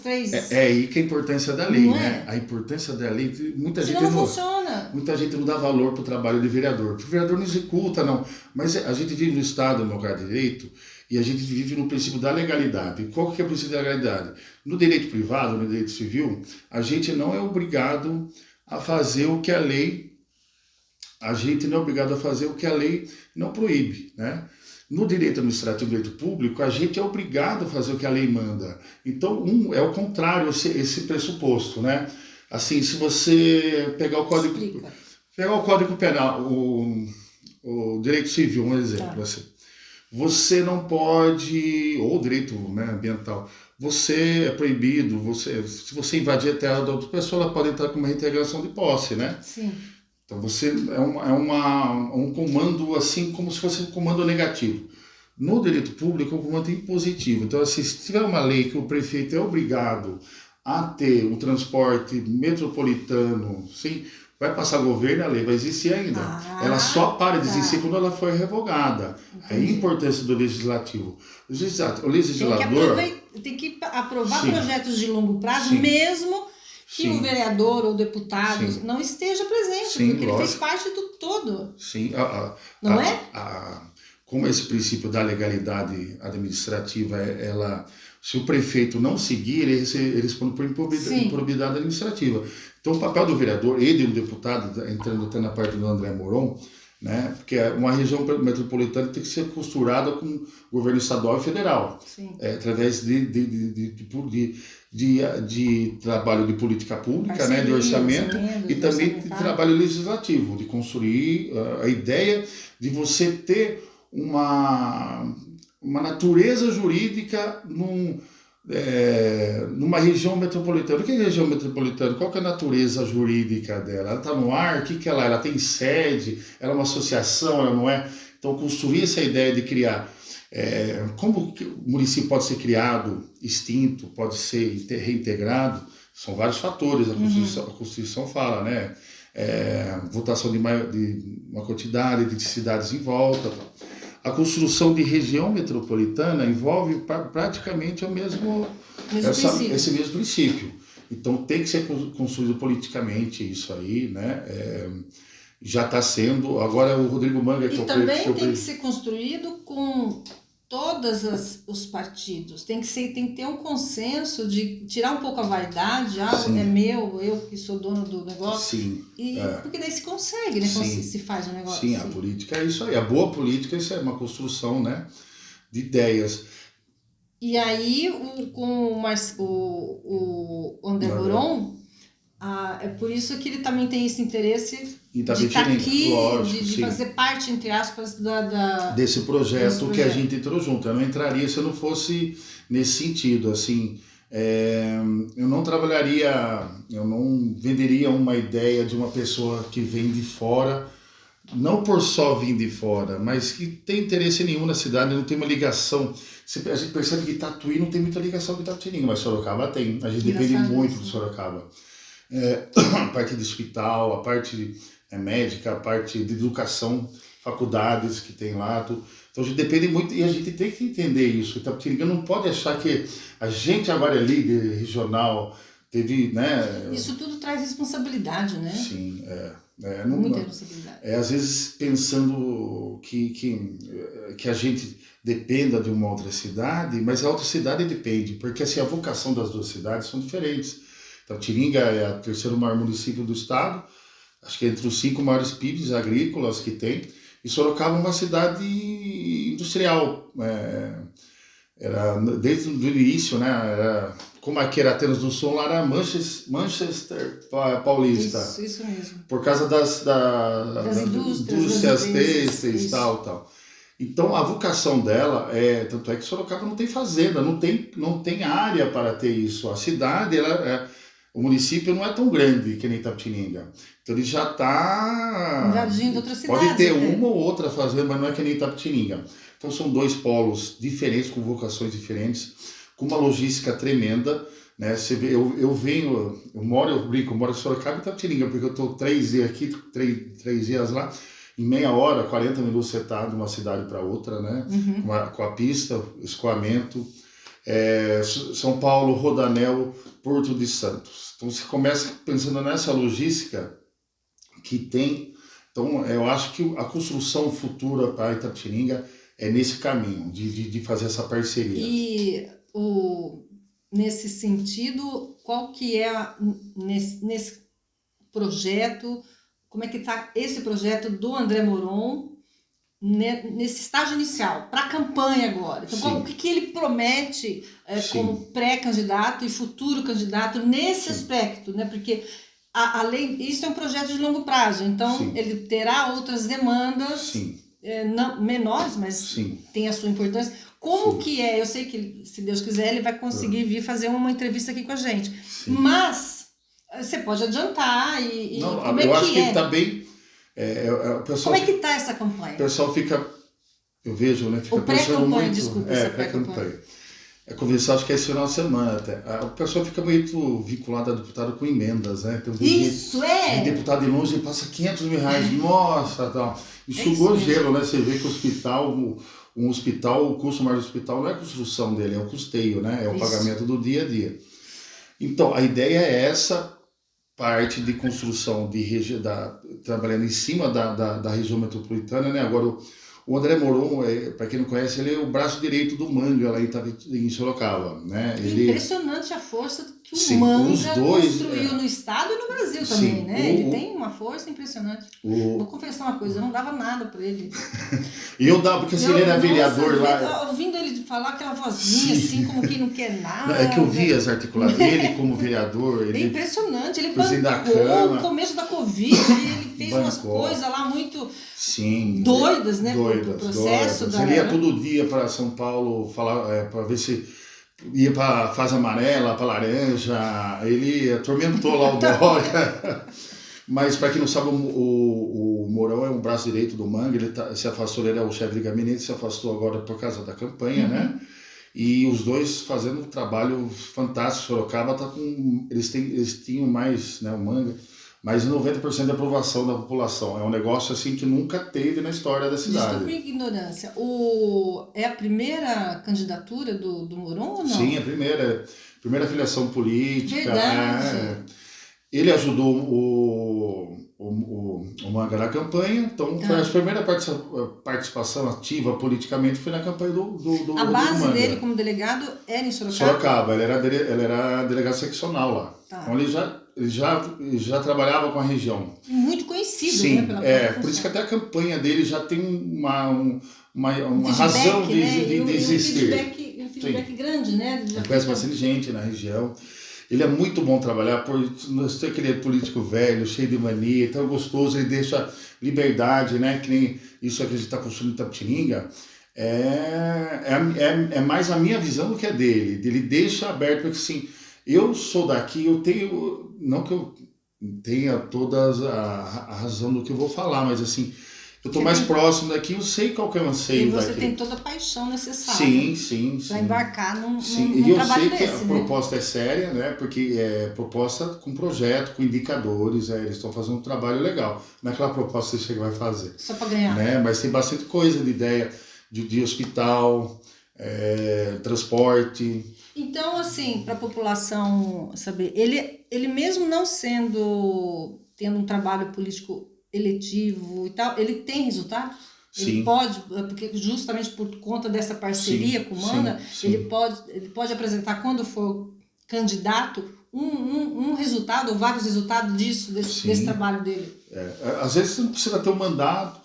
3. É aí que a importância da lei, né? A importância da lei, Senão não funciona. Muita gente não dá valor para o trabalho de vereador. O vereador não executa, não. Mas a gente vive no Estado democrático de direito e a gente vive no princípio da legalidade. E qual que é o princípio da legalidade? No direito privado, no direito civil, a gente não é obrigado a fazer o que a lei... A gente não é obrigado a fazer o que a lei não proíbe, né? No direito administrativo e direito público, a gente é obrigado a fazer o que a lei manda. Então, é o contrário, esse pressuposto, né? Assim, se você pegar o Código Penal, o direito civil, um exemplo, assim, você não pode, ou direito, né, ambiental, você é proibido, se você invadir a terra da outra pessoa, ela pode entrar com uma reintegração de posse, né? Sim. Então você um comando assim como se fosse um comando negativo. No direito público é um comando impositivo. Então assim, se tiver uma lei que o prefeito é obrigado a ter um transporte metropolitano, sim, Vai passar governo, a lei vai existir ainda. Ela só para de existir quando ela for revogada. Aí a importância do legislativo. O legislador... Tem que aprovar Sim. projetos de longo prazo, Sim. mesmo que Sim. o vereador ou deputado Sim. não esteja presente, Sim, porque ele fez lógico. parte do todo. Sim. Não é? Como esse princípio da legalidade administrativa, se o prefeito não seguir, ele responde por improbidade administrativa. Então, o papel do vereador e do deputado, entrando até na parte do André Moron, né, porque uma região metropolitana tem que ser costurada com o governo estadual e federal, através de trabalho de política pública, né, de orçamento e também de trabalho legislativo, de construir a ideia de você ter uma natureza jurídica numa região metropolitana. O que é região metropolitana? Qual que é a natureza jurídica dela? Ela está no ar? O que ela é? Ela tem sede? Ela é uma associação? Ela não é? Então, construir essa ideia de criar... como o município pode ser criado, extinto, pode ser reintegrado, são vários fatores. A Constituição fala, né? Votação de uma quantidade de cidades em volta. A construção de região metropolitana envolve praticamente esse mesmo princípio. Então tem que ser construído politicamente isso aí, né? Já está sendo. Agora o Rodrigo Manga... E também tem que ser construído com todos os partidos. Tem que ter um consenso de tirar um pouco a vaidade, é meu, eu que sou dono do negócio. Sim. Porque daí se consegue, né? Se faz um negócio. Sim, a política é isso aí. A boa política isso é uma construção, né, de ideias. E aí, com o André Moron, é por isso que ele também tem esse interesse de estar aqui, lógico, de fazer parte, entre aspas, desse projeto que a gente entrou junto. Eu não entraria se eu não fosse nesse sentido, assim... eu não trabalharia, eu não venderia uma ideia de uma pessoa que vem de fora, não por só vir de fora, mas que tem interesse nenhum na cidade, não tem uma ligação. A gente percebe que Tatuí não tem muita ligação com Itapetininga, mas Sorocaba tem. A gente depende muito de Sorocaba. A parte de hospital, a parte médica, a parte de educação, faculdades que tem lá, tudo. Então a gente depende muito e a gente tem que entender isso. Itapetininga não pode achar que a gente agora é líder regional, teve, né? Isso tudo traz responsabilidade, né? Sim, muita responsabilidade. Às vezes pensando que a gente dependa de uma outra cidade, mas a outra cidade depende, porque assim, a vocação das duas cidades são diferentes. Itapetininga é o terceiro maior município do estado, acho que é entre os 5 maiores PIBs agrícolas que tem, e Sorocaba é uma cidade industrial. Era desde o início, né? Como aqui era Atenas do Sul, lá era Manchester Paulista. Isso mesmo. Por causa das indústrias têxteis e tal. Então a vocação dela tanto é que Sorocaba não tem fazenda, não tem área para ter isso. A cidade, o município não é tão grande que nem Itapetininga. Então ele já está... invadindo outras cidades. Pode ter uma ou outra fazenda, mas não é que nem Itapetininga. Então são 2 polos diferentes, com vocações diferentes, com uma logística tremenda, né? Você vê, eu moro em Sorocaba e Itapetininga, porque eu estou 3 dias aqui, 3 dias lá, em meia hora, 40 minutos você está de uma cidade para outra, né? Com a pista, escoamento. São Paulo, Rodanel, Porto de Santos. Então você começa pensando nessa logística que tem. Então eu acho que a construção futura para Itapetininga é nesse caminho, de fazer essa parceria. E nesse sentido, qual que é, nesse projeto, como é que está esse projeto do André Moron nesse estágio inicial, para a campanha agora? Então, o que ele promete como pré-candidato e futuro candidato nesse aspecto, né? Porque a lei, isso é um projeto de longo prazo, então ele terá outras demandas não, menores, mas tem a sua importância. Como que é? Eu sei que, se Deus quiser, ele vai conseguir vir fazer uma entrevista aqui com a gente. Mas você pode adiantar Não, como eu é acho que que é? está bem. Como é que está essa campanha? O pessoal fica, eu vejo, né? Fica pensando muito. Pré-campanha, desculpa. Pré-campanha. É convenção, acho que é esse final de semana até. O pessoal fica muito vinculado a deputado com emendas, né? Então, Isso vem é! deputado de longe e passa 500 mil reais. Nossa, tal. É isso Enxugou mesmo. gelo, né? Você vê que o hospital, um hospital, o custo maior do hospital não é a construção dele, é o custeio, né? É o Isso. pagamento do dia a dia. Então, a ideia é essa parte de construção trabalhando em cima da região metropolitana, né? Agora, o André Moron, para quem não conhece, ele é o braço direito do Manga lá em Sorocaba, né? Impressionante a força que o Sim, os Manga dois, construiu no estado e no Brasil sim, também, né? Ele tem uma força impressionante. Vou confessar uma coisa, eu não dava nada para ele. E eu dava, porque assim, ele era vereador lá. Ouvindo ele falar aquela vozinha assim, como quem não quer nada. É que eu vi as articulações. Ele como vereador. É impressionante, ele bancou no começo da Covid, ele fez umas coisas lá muito doidas, né? Doidas, pro processo. Ele ia todo dia para São Paulo falar, para ver se ia para a fase amarela, para laranja. Ele atormentou lá o Dória. Mas, para quem não sabe, o Mourão é um braço direito do Manga, ele se afastou, ele é o chefe de gabinete, se afastou agora por causa da campanha, né? E os dois fazendo um trabalho fantástico. Sorocaba tá com. Eles tinham mais, né, o Manga, mais de 90% de aprovação da população. É um negócio assim que nunca teve na história da cidade. Desculpa a ignorância. É a primeira candidatura do Mourão ou não? Sim, a primeira filiação política. Verdade. Ele ajudou o Manga na campanha, então foi a primeira participação ativa politicamente foi na campanha do A base do Manga. dele como delegado era em Sorocaba? Sorocaba, ele era delegado seccional lá. Tá. Então ele já trabalhava com a região. Muito conhecido, sim, né? Pela por isso que até a campanha dele já tem uma feedback, razão de, né? de existir. Um feedback grande, né? Já conhece bastante gente na região. Ele é muito bom trabalhar, por não ser aquele político velho, cheio de mania, tão gostoso, ele deixa liberdade, né? Que nem isso que a gente está construindo em Itapetininga. É mais a minha visão do que a dele. Ele deixa aberto, porque assim, eu sou daqui, eu tenho, não que eu tenha toda a razão do que eu vou falar, mas assim, eu estou mais próximo daqui, eu sei qual que é o anseio daqui. E você tem toda a paixão necessária para embarcar num e eu trabalho sei desse, que a proposta é séria, né? Porque é proposta com projeto, com indicadores, eles estão fazendo um trabalho legal. Não é aquela proposta que você chega e vai fazer. Só para ganhar. Né? Mas tem bastante coisa de ideia de hospital, transporte. Então, assim, para a população saber, ele mesmo não tendo um trabalho político eletivo e tal, ele tem resultado? Sim. Ele pode, porque justamente por conta dessa parceria com o Manga, ele pode apresentar, quando for candidato, um resultado ou vários resultados desse trabalho dele. Às vezes não precisa ter um mandato,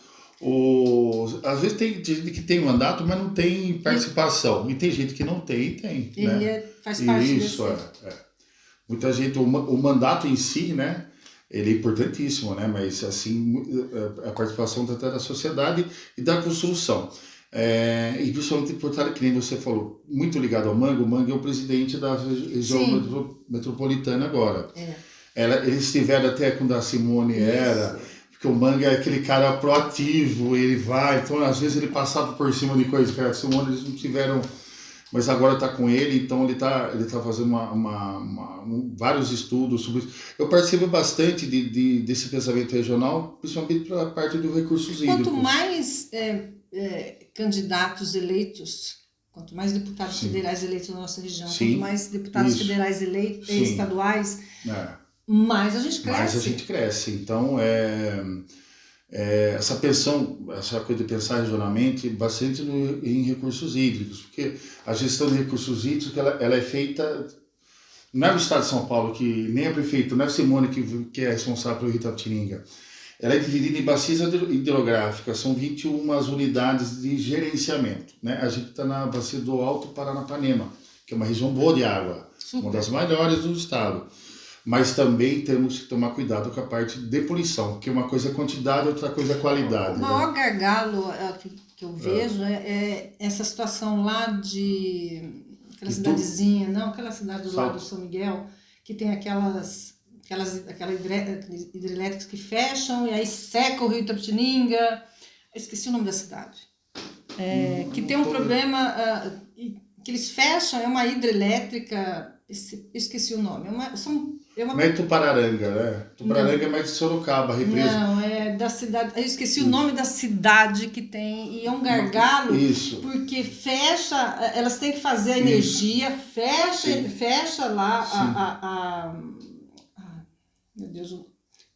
às vezes tem gente que tem mandato, mas não tem participação. E tem gente que não tem e tem. Ele né? Faz parte disso. Muita gente, o mandato em si, né? Ele é importantíssimo, né? Mas assim, a participação da sociedade e da construção. E principalmente importante, que nem você falou, muito ligado ao Manga. O Manga é o presidente da região metropolitana agora. Eles estiveram até quando a Simone era, porque o Manga é aquele cara proativo, ele vai, então às vezes ele passava por cima de coisas que a Simone eles não tiveram. Mas agora está com ele, então ele tá fazendo vários estudos sobre isso. Eu participo bastante desse pensamento regional, principalmente para a parte dos recursos hídricos. Quanto mais candidatos eleitos, quanto mais deputados federais eleitos na nossa região, quanto mais deputados federais eleitos, estaduais, mais a gente cresce. Mais a gente cresce. Então, essa coisa de pensar regionalmente bastante em recursos hídricos, porque a gestão de recursos hídricos ela é feita, não é do estado de São Paulo, que nem a prefeita, não é a Simone que é responsável pelo Rio Itapetininga, ela é dividida em bacias hidrográficas, são 21 unidades de gerenciamento, né? A gente está na bacia do Alto Paranapanema, que é uma região boa de água, uma das maiores do estado. Mas também temos que tomar cuidado com a parte de poluição, que uma coisa é quantidade, outra coisa é qualidade. O maior gargalo que eu vejo é essa situação lá aquela cidadezinha, aquela cidade do lado do São Miguel, que tem aquelas hidrelétricas que fecham e aí seca o Rio Itapetininga. Eu esqueci o nome da cidade. Que tem um problema que eles fecham, é uma hidrelétrica, esqueci o nome, Não é Tupararanga, né? Tupararanga é mais de Sorocaba, a represa. Não, é da cidade, eu esqueci o nome da cidade que tem, e é um gargalo, Isso. porque fecha, elas têm que fazer a energia, fecha lá meu Deus,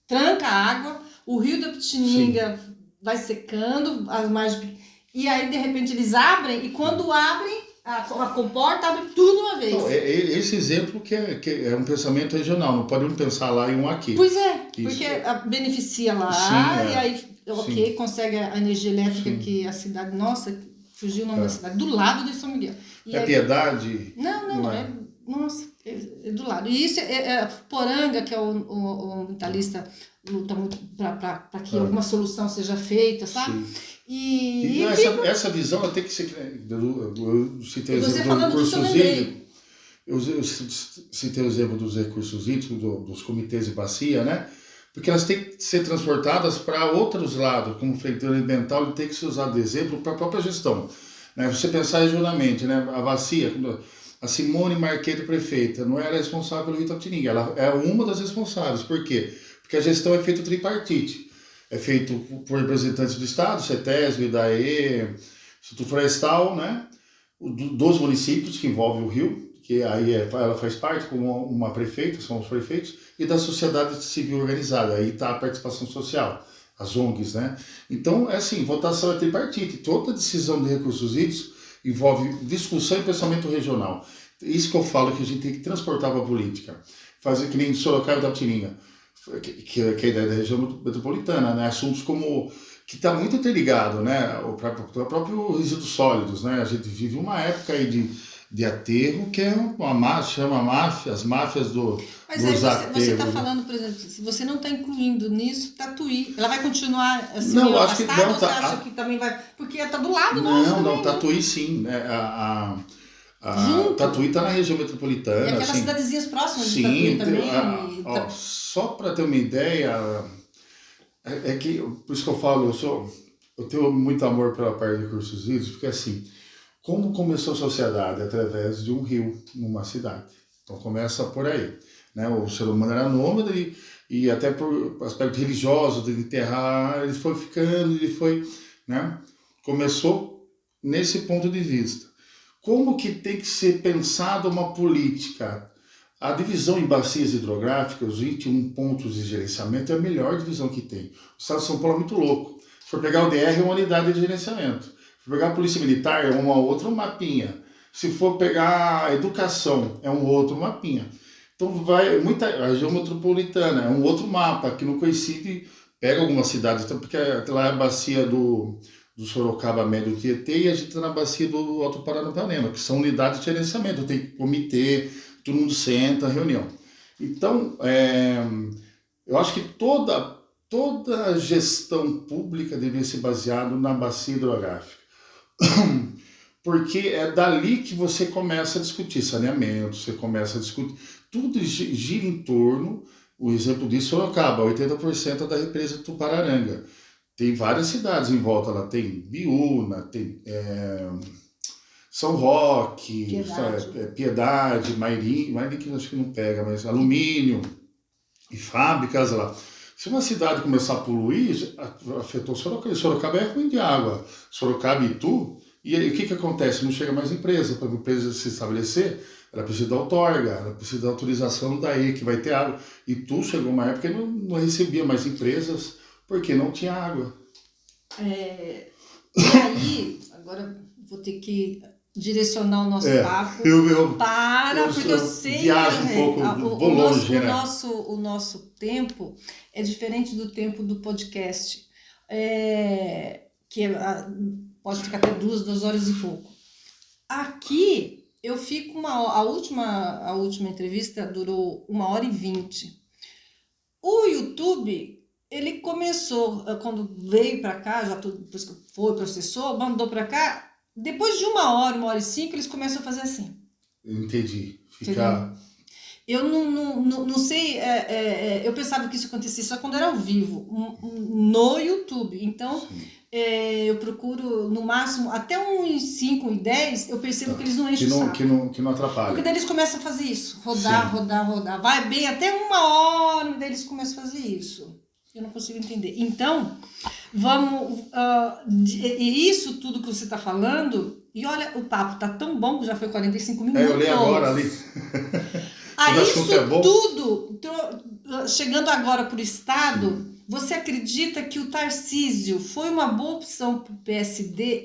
tranca a água, o rio da Pitininga vai secando, as margens, e aí de repente eles abrem, e quando abrem, a comporta abre tudo uma vez. Então, esse exemplo que é um pensamento regional, não podemos pensar lá e um aqui. Pois é, Isso. porque beneficia lá, Sim, e aí, consegue a energia elétrica que a cidade, nossa, fugiu o nome da cidade, do lado de São Miguel. E aí, Piedade? Não é. Nossa, é do lado. E isso Poranga, que é o mentalista, luta muito para que alguma solução seja feita, sabe? Sim. E essa visão ela tem que ser. Eu citei o você exemplo falando do disso, eu recursos lembrei. hídricos. Eu citei o exemplo dos recursos hídricos, dos comitês de bacia, né? Porque elas têm que ser transportadas para outros lados, como feitura ambiental, ele tem que ser usado de exemplo para a própria gestão. Né? Você pensar regionalmente, né? A bacia, a Simone Marqueto, prefeita, não era responsável pelo Rio Itapetininga, ela é uma das responsáveis. Por quê? Porque a gestão é feita tripartite. É feito por representantes do Estado, CETESB, DAE, Instituto Florestal, né? Dos municípios que envolve o Rio, que aí ela faz parte como uma prefeita, são os prefeitos, e da sociedade civil organizada, aí está a participação social, as ONGs, né? Então, é assim, votação é tripartite, toda decisão de recursos hídricos envolve discussão e pensamento regional. Isso que eu falo que a gente tem que transportar para a política, fazer que nem Sorocaba e Itapetininga, que é a ideia da região metropolitana, né? Assuntos como que está muito interligado, né? O próprio resíduos sólidos, né? A gente vive uma época aí de aterro que é uma máfia, as máfias dos aterros. Você está falando, por exemplo, se você não está incluindo nisso, Tatuí, ela vai continuar assim, não, acho que não, ou você acha que também vai, porque está do lado nosso também, Tatuí sim, né? Tatuí está na região metropolitana. E aquelas assim, cidadezinhas próximas de Tatuí também. Só para ter uma ideia, é que, por isso que eu falo, eu tenho muito amor pela parte de recursos hídricos, porque assim, como começou a sociedade? Através de um rio, numa cidade. Então começa por aí. Né? O ser humano era nômade e até por aspecto religioso, de enterrar, ele foi ficando, né? Começou nesse ponto de vista. Como que tem que ser pensada uma política? A divisão em bacias hidrográficas, os 21 pontos de gerenciamento, é a melhor divisão que tem. O estado de São Paulo é muito louco. Se for pegar o DR, é uma unidade de gerenciamento. Se for pegar a Polícia Militar, é uma outra mapinha. Se for pegar a educação, é um outro mapinha. Então, a região metropolitana é um outro mapa, que não coincide, pega algumas cidades, então, porque lá é a bacia do Sorocaba Médio Tietê e a gente está na bacia do Alto Paranapanema, que são unidades de gerenciamento, tem comitê, todo mundo senta, reunião. Então, eu acho que toda gestão pública deveria ser baseada na bacia hidrográfica. Porque é dali que você começa a discutir saneamento, você começa a discutir... Tudo gira em torno, o exemplo disso, Sorocaba, 80% da represa do Tupararanga. Tem várias cidades em volta lá, tem Biúna, tem São Roque, Piedade, Mairim que acho que não pega, mas alumínio e fábricas lá. Se uma cidade começar a poluir, afetou Sorocaba. Sorocaba é ruim de água. Sorocaba e Itu, e aí o que acontece? Não chega mais empresa. Para a empresa se estabelecer, ela precisa da outorga, ela precisa da autorização daí, que vai ter água. Itu chegou uma época que não recebia mais empresas, porque não tinha água. E aí, agora vou ter que direcionar o nosso papo porque eu sei viajo um pouco, vou longe, né? O nosso tempo é diferente do tempo do podcast, pode ficar até 2 horas e pouco. Aqui eu fico a última entrevista durou 1h20. O YouTube, ele começou, quando veio para cá, depois que foi, processou, mandou para cá, depois de 1h, 1h05, eles começam a fazer assim. Entendi. Eu não sei, eu pensava que isso acontecia só quando era ao vivo, no YouTube. Então, Sim. eu procuro, no máximo, até uns 5 e 10, eu percebo que eles não Que enchem o não, saco. que não atrapalha. Porque daí eles começam a fazer isso, rodar, Sim. rodar, rodar. Vai bem até 1 hora, e daí eles começam a fazer isso. Eu não consigo entender. Então, vamos... e isso tudo que você está falando... E olha, o papo tá tão bom que já foi 45 minutos. Eu li agora ali. Aí O isso assunto é bom. tudo, chegando agora para o Estado, você acredita que o Tarcísio foi uma boa opção para o PSD,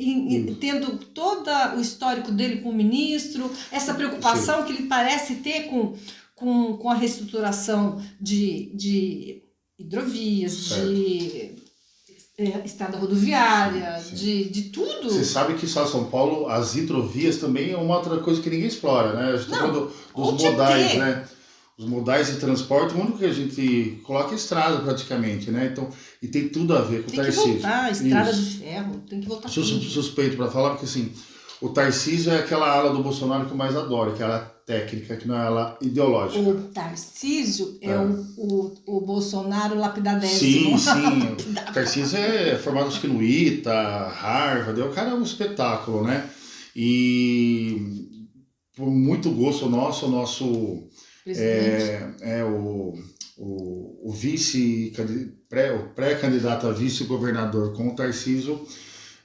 tendo todo o histórico dele com o ministro, essa preocupação que ele parece ter com a reestruturação de hidrovias, de estrada rodoviária, de tudo. Você sabe que só São Paulo, as hidrovias também é uma outra coisa que ninguém explora, né? A gente está falando dos modais, né? Os modais de transporte, o único que a gente coloca é estrada praticamente, né? Então, e tem tudo a ver com o Tarcísio. Tem que voltar a estrada de ferro, tem que voltar tudo. Suspeito para falar, porque assim, o Tarcísio é aquela ala do Bolsonaro que eu mais adoro, que é a ala técnica, que não é a ala ideológica. O Tarcísio é o Bolsonaro lapidadésimo. Sim. O Tarcísio é formado acho que no ITA, Harvard, o cara é um espetáculo, né? E por muito gosto nosso, o nosso o vice, o pré-candidato a vice-governador com o Tarcísio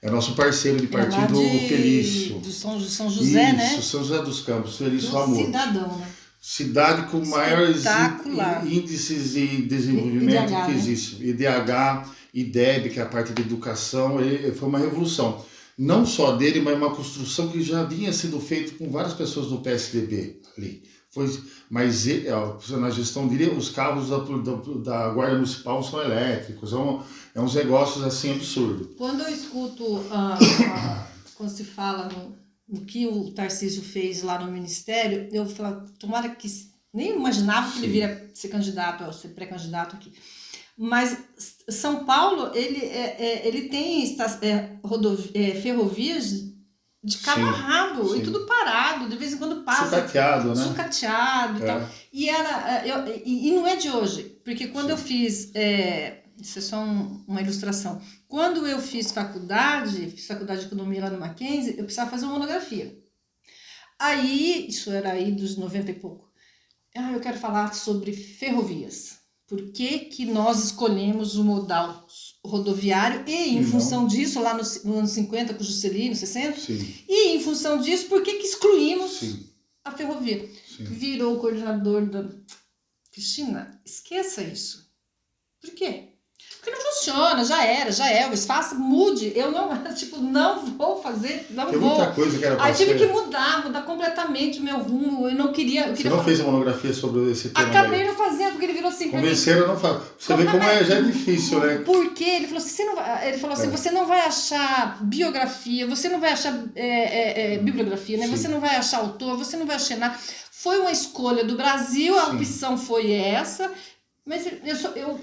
é nosso parceiro de partido, Felício. De São José, isso, né? São José dos Campos, Felício Ramute. Cidadão, né? Cidade com maiores índices de desenvolvimento IDH, que existe. IDH, IDEB, que é a parte de educação, foi uma revolução. Não só dele, mas uma construção que já vinha sendo feita com várias pessoas do PSDB ali. Mas na gestão dele, os carros da Guarda Municipal são elétricos, é uns negócios assim absurdos. Quando eu escuto, quando se fala no que o Tarcísio fez lá no Ministério, eu falo, tomara que... Nem imaginava que ele viria ser candidato, ser pré-candidato aqui. Mas São Paulo, ele tem ferrovias de cabo a rabo, e tudo parado, de vez em quando passa. Sucateado, né? Sucateado e tal. E não é de hoje, porque quando eu fiz... isso é só uma ilustração. Quando eu fiz faculdade de economia lá no Mackenzie, eu precisava fazer uma monografia. Aí, isso era aí dos 90 e pouco. Eu quero falar sobre ferrovias. Por que nós escolhemos o modal rodoviário e, em função disso, lá no ano 50, com o Juscelino, 60, e, em função disso, por que excluímos a ferrovia? Virou o coordenador da... Cristina, esqueça isso. Por quê? Porque não funciona, já é, faça, mude. Eu não vou fazer, não Tem vou. muita coisa que era pra Aí tive que mudar completamente o meu rumo. Eu não queria. Você não fez a monografia sobre esse tema? Acabei não fazendo, porque ele virou assim. Convenceram não fazer. Você vê como já é difícil, né? Porque ele falou assim, você não vai achar biografia, você não vai achar bibliografia, né? Você não vai achar autor, você não vai achar nada. Foi uma escolha do Brasil, a opção foi essa. Mas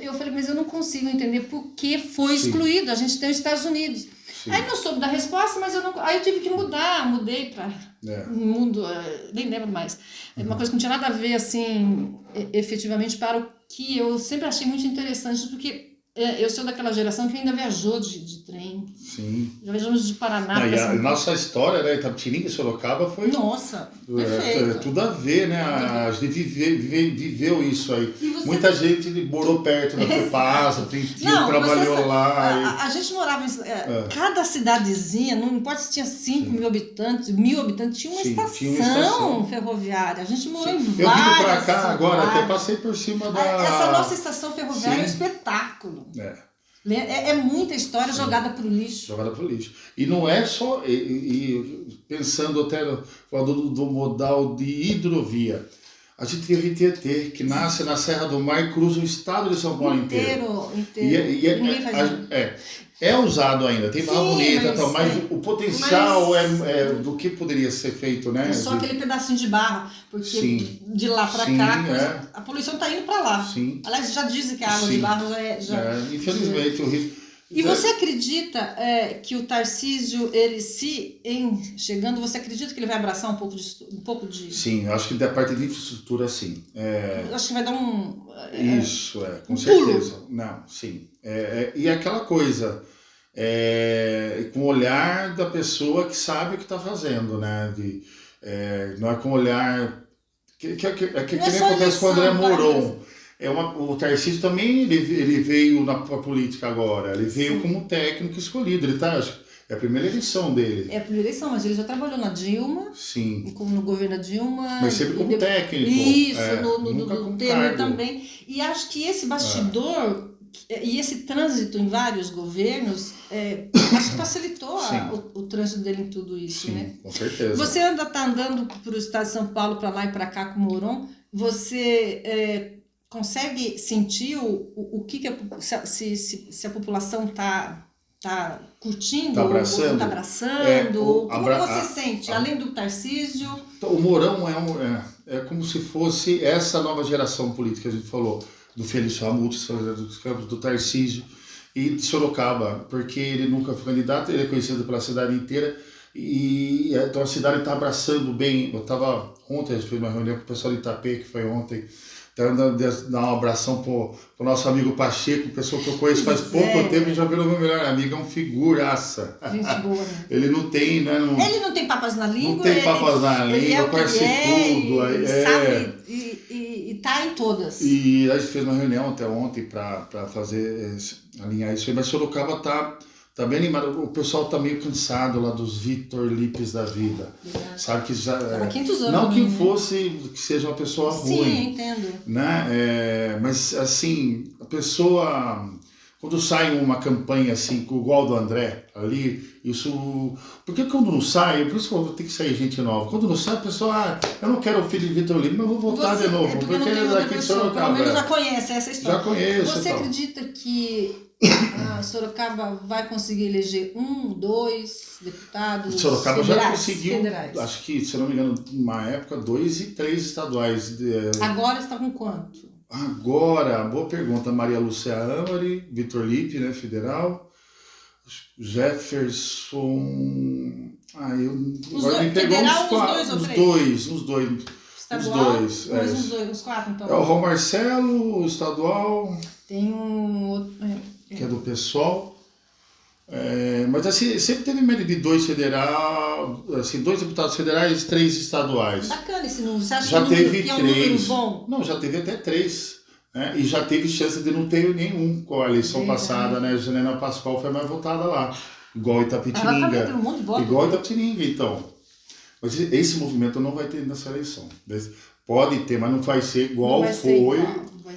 eu falei, mas eu não consigo entender por que foi excluído. A gente tem os Estados Unidos. Aí não soube da resposta, mas aí eu tive que mudei para um mundo, nem lembro mais. É uma coisa que não tinha nada a ver, assim, efetivamente, para o que eu sempre achei muito interessante, porque eu sou daquela geração que ainda viajou de trem. Sim. Já viajamos de Paraná. E a nossa história, né, Itapetininga e Sorocaba foi... Nossa, perfeito. Tudo a ver, né? A gente viveu isso aí. Muita gente morou perto da Fepasa, trabalhou lá. A gente morava em... Cada cidadezinha, não importa se tinha 5 mil habitantes, 1000 habitantes, tinha uma estação ferroviária. A gente morou em várias. Eu vim pra cá agora, até passei por cima da... Essa nossa estação ferroviária é um espetáculo. É muita história jogada pro lixo. Jogada pro lixo. E não é só... pensando até do modal de hidrovia, a gente tem o RTT, que nasce na Serra do Mar e cruza o estado de São Paulo inteiro. Ninguém faz isso. É usado ainda, tem Barra Bonita, mas o potencial do que poderia ser feito, né? É só aquele pedacinho de barra, porque de lá para cá, a poluição está indo para lá. Aliás, já dizem que a água de barra já é... Infelizmente, o risco... E você acredita que o Tarcísio, chegando, você acredita que ele vai abraçar um pouco de... Sim, eu acho que da parte de infraestrutura, sim. Eu acho que vai dar Isso, com um certeza. pulo. Não, sim. E aquela coisa, com o olhar da pessoa que sabe o que está fazendo, né? Não é com o olhar... Que Não é nem só acontece com o André eleição, Moron. O Tarcísio também ele veio pra política agora. Ele veio Sim. como técnico escolhido. Acho que é a primeira eleição dele. É a primeira eleição, mas ele já trabalhou na Dilma, Sim. no governo da Dilma. Mas sempre como técnico. Isso, nunca no como Temer cargo. também. E acho que esse bastidor e esse trânsito em vários governos, acho que facilitou o trânsito dele em tudo isso. Sim, né? Com certeza. Você está andando para o estado de São Paulo, para lá e para cá com o Moron, você... consegue sentir o que se a população está curtindo, está abraçando? Ou está abraçando? Como você sente, além do Tarcísio? O Mourão é como se fosse essa nova geração política que a gente falou, do Felício Ramute, dos Campos, do Tarcísio e de Sorocaba, porque ele nunca foi candidato, ele é conhecido pela cidade inteira, e então a cidade está abraçando bem. Eu estava ontem, a gente fez uma reunião com o pessoal de Itapê, que foi ontem. Quero dar um abração pro nosso amigo Pacheco, pessoa que eu conheço faz pouco tempo e já virou meu melhor amigo, é um figuraça. Gente boa, né? Ele não tem, né? Ele não tem papas na língua. Não tem papas na língua, conhece tudo. Ele sabe e tá em todas. E a gente fez uma reunião até ontem para alinhar isso aí, mas Sorocaba tá bem animado. O pessoal tá meio cansado lá dos Vitor Lipes da vida. Sabe que já... não que que seja uma pessoa ruim. Sim, entendo. Né? Mas, assim, a pessoa... Quando sai uma campanha assim, igual do André, ali, isso... Porque quando não sai, por isso que tem que sair gente nova. Quando não sai, a pessoa, eu não quero o filho de Vitor Lima, mas eu vou voltar de novo. Porque ele é daqui de Sorocaba. Pelo menos já conhece essa história. Já conheço. Você acredita que Sorocaba vai conseguir eleger 1, 2 deputados Sorocaba federais, já conseguiu, federais? Acho que, se eu não me engano, numa época, 2 e 3 estaduais. Agora está com quanto? Agora, boa pergunta, Maria Lúcia Amari, Vitor Lipe, né, federal, Jefferson... agora me pegou uns dois. Estadual? Os dois. Uns 4, então. É o João Marcelo, o estadual. Tem um outro... Que é do PSOL. Mas assim, sempre teve média de 2 federal, assim, 2 deputados federais, 3 estaduais. Bacana esse número. Você acha já que teve é um número bom? Não, já teve até 3. Né? E já teve chance de não ter nenhum com a eleição passada, né? A Janena Pascoal foi mais votada lá. Igual Itapetininga. Ela também um monte de voto. Igual Itapetininga, então. Mas esse movimento não vai ter nessa eleição. Pode ter, mas não vai ser igual foi.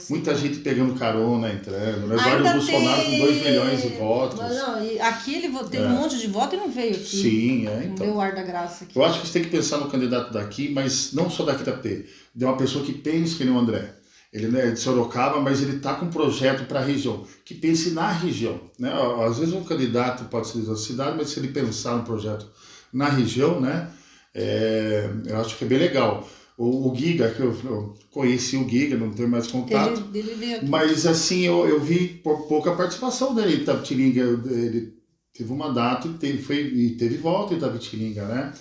Muita gente pegando carona, entrando. Né? Eduardo Bolsonaro com 2 milhões de votos. Mas não, e aqui ele teve um monte de voto e não veio aqui. Sim, então. Não deu o ar da graça aqui. Eu acho que você tem que pensar no candidato daqui, mas não só daqui da P. De uma pessoa que pense que nem o André. Ele é de Sorocaba, mas ele está com um projeto para a região. Que pense na região. Né? Às vezes um candidato pode ser da cidade, mas se ele pensar no projeto na região, né? Eu acho que é bem legal. O Giga, que eu conheci o Giga, não tenho mais contato, mas assim, eu vi pouca participação dele em Itapetininga. Ele teve um mandato e teve volta em Itapetininga, né?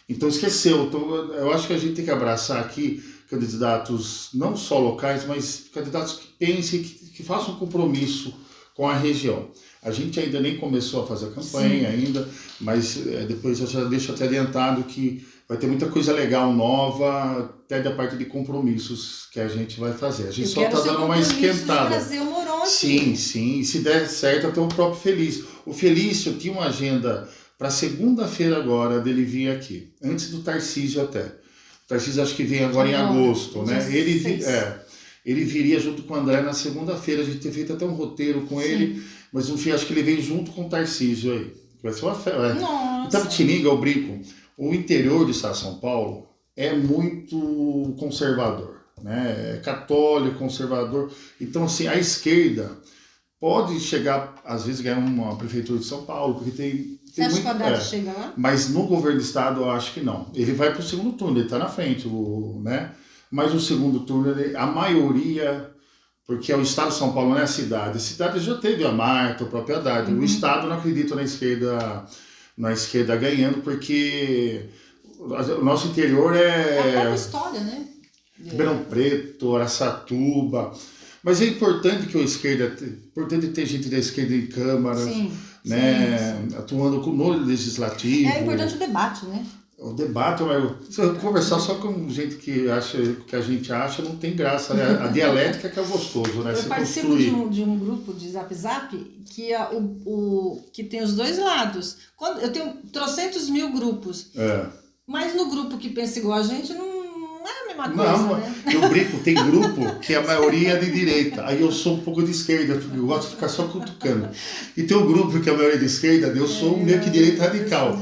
Então esqueceu. Então, eu acho que a gente tem que abraçar aqui candidatos não só locais, mas candidatos que pensem, que façam um compromisso com a região. A gente ainda nem começou a fazer a campanha ainda, mas depois eu já deixo até adiantado que vai ter muita coisa legal, nova, até da parte de compromissos que a gente vai fazer. A gente só está dando uma esquentada. Trazer o Moron aqui. Sim, sim. E se der certo, até o próprio Felício. O Felício tinha uma agenda para segunda-feira agora dele vir aqui, antes do Tarcísio até. O Tarcísio acho que vem agora em agosto, né? Ele viria junto com o André na segunda-feira. A gente tem feito até um roteiro com ele, mas no fim acho que ele vem junto com o Tarcísio aí. Vai ser uma festa. Itapetininga, eu brinco. O interior do estado de São Paulo é muito conservador, né? É católico, conservador. Então, assim, a esquerda pode chegar, às vezes, ganhar uma prefeitura de São Paulo, porque tem Você acha que o Haddad chega lá? Mas no governo do estado, eu acho que não. Ele vai para o segundo turno, ele está na frente, né? Mas no segundo turno, a maioria Porque o Estado de São Paulo não é a cidade. A cidade já teve a Marta, o próprio Haddad. O Estado não acredita na esquerda ganhando, porque o nosso interior É a própria é história, né? Ribeirão Preto, Araçatuba. Mas é importante que a esquerda, importante ter gente da esquerda em Câmara, Sim, né, sim. atuando no legislativo. É importante o debate, né? O debate, se eu conversar só com gente que acha o que a gente acha, não tem graça, né? A dialética que é o gostoso, né? Eu Se participo construir. de um grupo de Zap Zap que, que tem os dois lados. Eu tenho trocentos mil grupos, mas no grupo que pensa igual a gente não é a mesma coisa, Não, né? eu brinco, tem grupo que a maioria é de direita, aí eu sou um pouco de esquerda, porque eu gosto de ficar só cutucando. E tem um grupo que a maioria é de esquerda, eu sou meio que direita radical.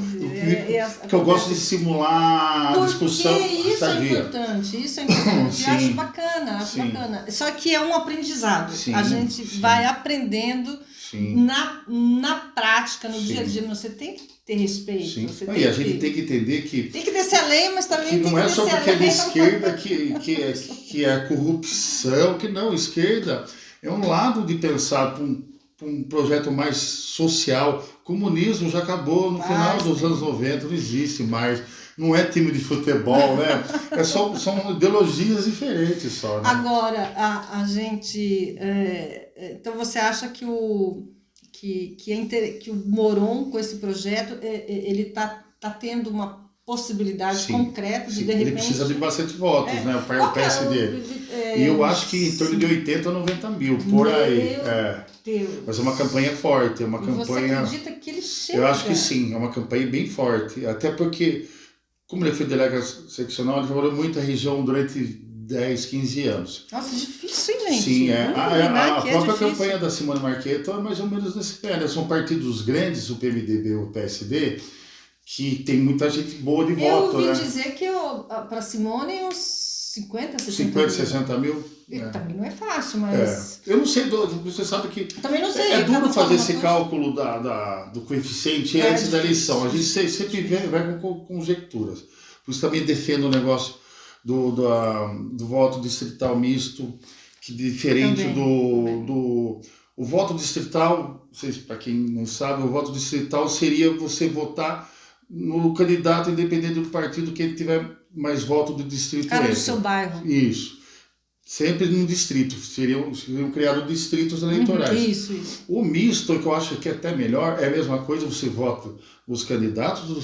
Porque eu gosto de simular a discussão Porque sadia. isso é importante, Sim. eu acho bacana, Sim. Só que é um aprendizado, Sim, a gente sim. vai aprendendo Sim. na prática, no Sim. dia a dia, você tem que ter respeito, Sim. você E a gente tem que entender que tem que descer a lei, mas também que tem não que é só descer porque a é de lei. esquerda que é corrupção, que não, esquerda é um lado de pensar para um projeto mais social. O comunismo já acabou no final dos anos 90, não existe mais. Não é time de futebol, né? São ideologias diferentes só, né? Agora, a gente... então você acha que que o Moron, com esse projeto, ele está tendo uma possibilidade concreta de repente... Ele precisa de bastante votos, né? O PSD. E eu acho que em torno de 80 ou 90 mil, por aí. Deus. Mas é uma campanha forte, é uma campanha... Você acredita que ele chega? Eu acho que sim, é uma campanha bem forte. Até porque, como ele foi delegado seccional, ele trabalhou muito a região durante 10, 15 anos. Nossa, difícil, hein, gente? Sim, a própria difícil. campanha da Simone Marqueta é mais ou menos nesse pé, né? São partidos grandes, o PMDB e o PSD, que tem muita gente boa de voto, né? Eu ouvi dizer que para Simone uns 50, 60 mil. Também não é fácil, mas... Eu não sei, você sabe que também não sei, é duro fazer esse coisa. cálculo do coeficiente antes da eleição. A gente sempre vai com conjecturas. Por isso também defendo o negócio do voto distrital misto, que diferente o voto distrital, para quem não sabe, o voto distrital seria você votar no candidato independente do partido que ele tiver mais voto do distrito. Cara do seu bairro. Isso. Sempre no distrito. Seriam criados distritos eleitorais. Isso. O misto, que eu acho que é até melhor, é a mesma coisa, você vota os candidatos do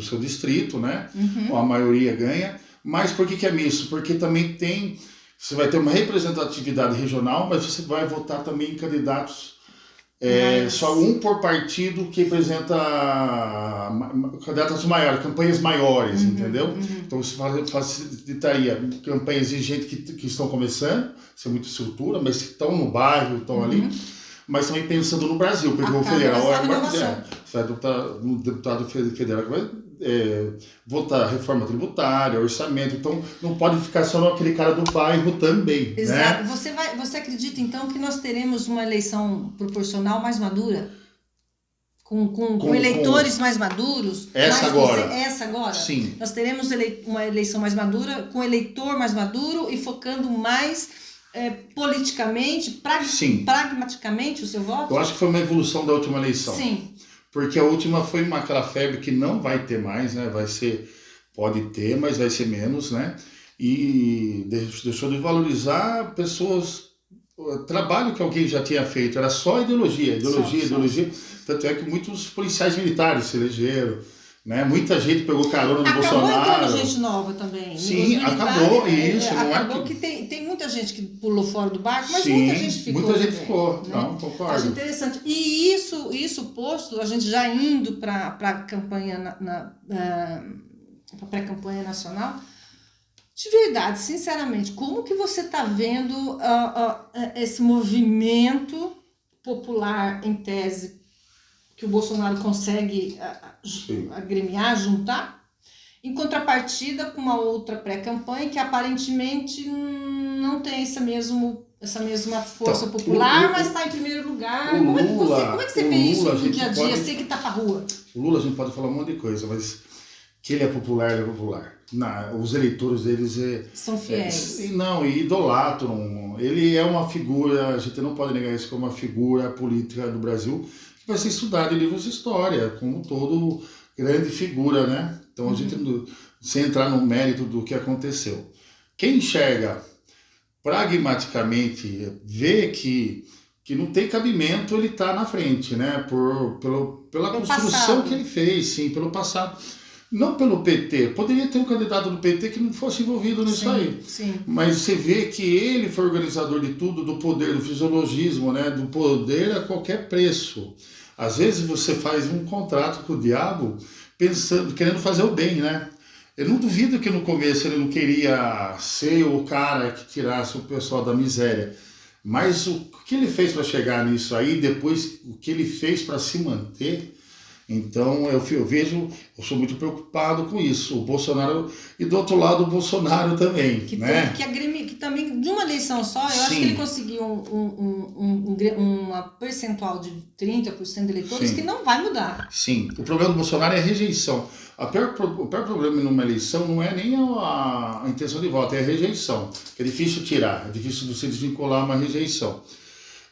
seu distrito, né? A maioria ganha. Mas por que é misto? Porque também você vai ter uma representatividade regional, mas você vai votar também em candidatos, só um por partido que representa candidatos maiores, campanhas maiores, entendeu? Então isso facilitaria campanhas de gente que estão começando, sem muita estrutura, mas que estão no bairro, estão ali, mas também pensando no Brasil, porque o federal o deputado federal que vai votar reforma tributária, orçamento, então não pode ficar só naquele cara do bairro também. Exato. Né? Você acredita então que nós teremos uma eleição proporcional mais madura? Com eleitores mais maduros? Essa agora? Sim. Nós teremos uma eleição mais madura, com eleitor mais maduro e focando mais politicamente, pragmaticamente o seu voto? Eu acho que foi uma evolução da última eleição. Sim. Porque a última foi aquela febre que não vai ter mais, né? Pode ter, mas vai ser menos, né? E deixou de valorizar pessoas, o trabalho que alguém já tinha feito, era só ideologia. Tanto é que muitos policiais militares se elegeram, né? Muita gente pegou carona no Bolsonaro. Acabou entrando gente nova também. Sim, acabou isso. Acabou que tem muita gente que pulou fora do barco, mas muita gente ficou. Muita gente ficou, né? não, concordo. Acho interessante. E isso posto, a gente já indo para a campanha, para pré-campanha nacional, de verdade, sinceramente, como que você está vendo esse movimento popular, em tese, que o Bolsonaro consegue agremiar, juntar, em contrapartida com uma outra pré-campanha que aparentemente não tem essa mesma força popular, mas está em primeiro lugar. Como é que você vê isso no dia a dia, você que está para a rua? O Lula, a gente pode falar um monte de coisa, mas que ele é popular, os eleitores deles São fiéis. não, e idolatram. Ele é uma figura, a gente não pode negar isso, como uma figura política do Brasil que vai ser estudada em livros de história, como todo grande figura, né? Então a gente, sem entrar no mérito do que aconteceu. Quem enxerga pragmaticamente, vê que não tem cabimento ele estar na frente, né? Pela construção passado. que ele fez, sim, pelo passado. Não pelo PT. Poderia ter um candidato do PT que não fosse envolvido nisso aí. Sim. Mas você vê que ele foi organizador de tudo, do poder, do fisiologismo, né? Do poder a qualquer preço. Às vezes você faz um contrato com o diabo querendo fazer o bem, né? Eu não duvido que no começo ele não queria ser o cara que tirasse o pessoal da miséria. Mas o que ele fez para chegar nisso aí, depois o que ele fez para se manter, então eu vejo, eu sou muito preocupado com isso. O Bolsonaro, e do outro lado o Bolsonaro também, né? Que também, de uma eleição só, eu acho que ele conseguiu uma percentual de 30% de eleitores que não vai mudar. Sim, o problema do Bolsonaro é a rejeição. O pior problema numa eleição não é nem a intenção de voto, é a rejeição. É difícil tirar, é difícil você desvincular uma rejeição.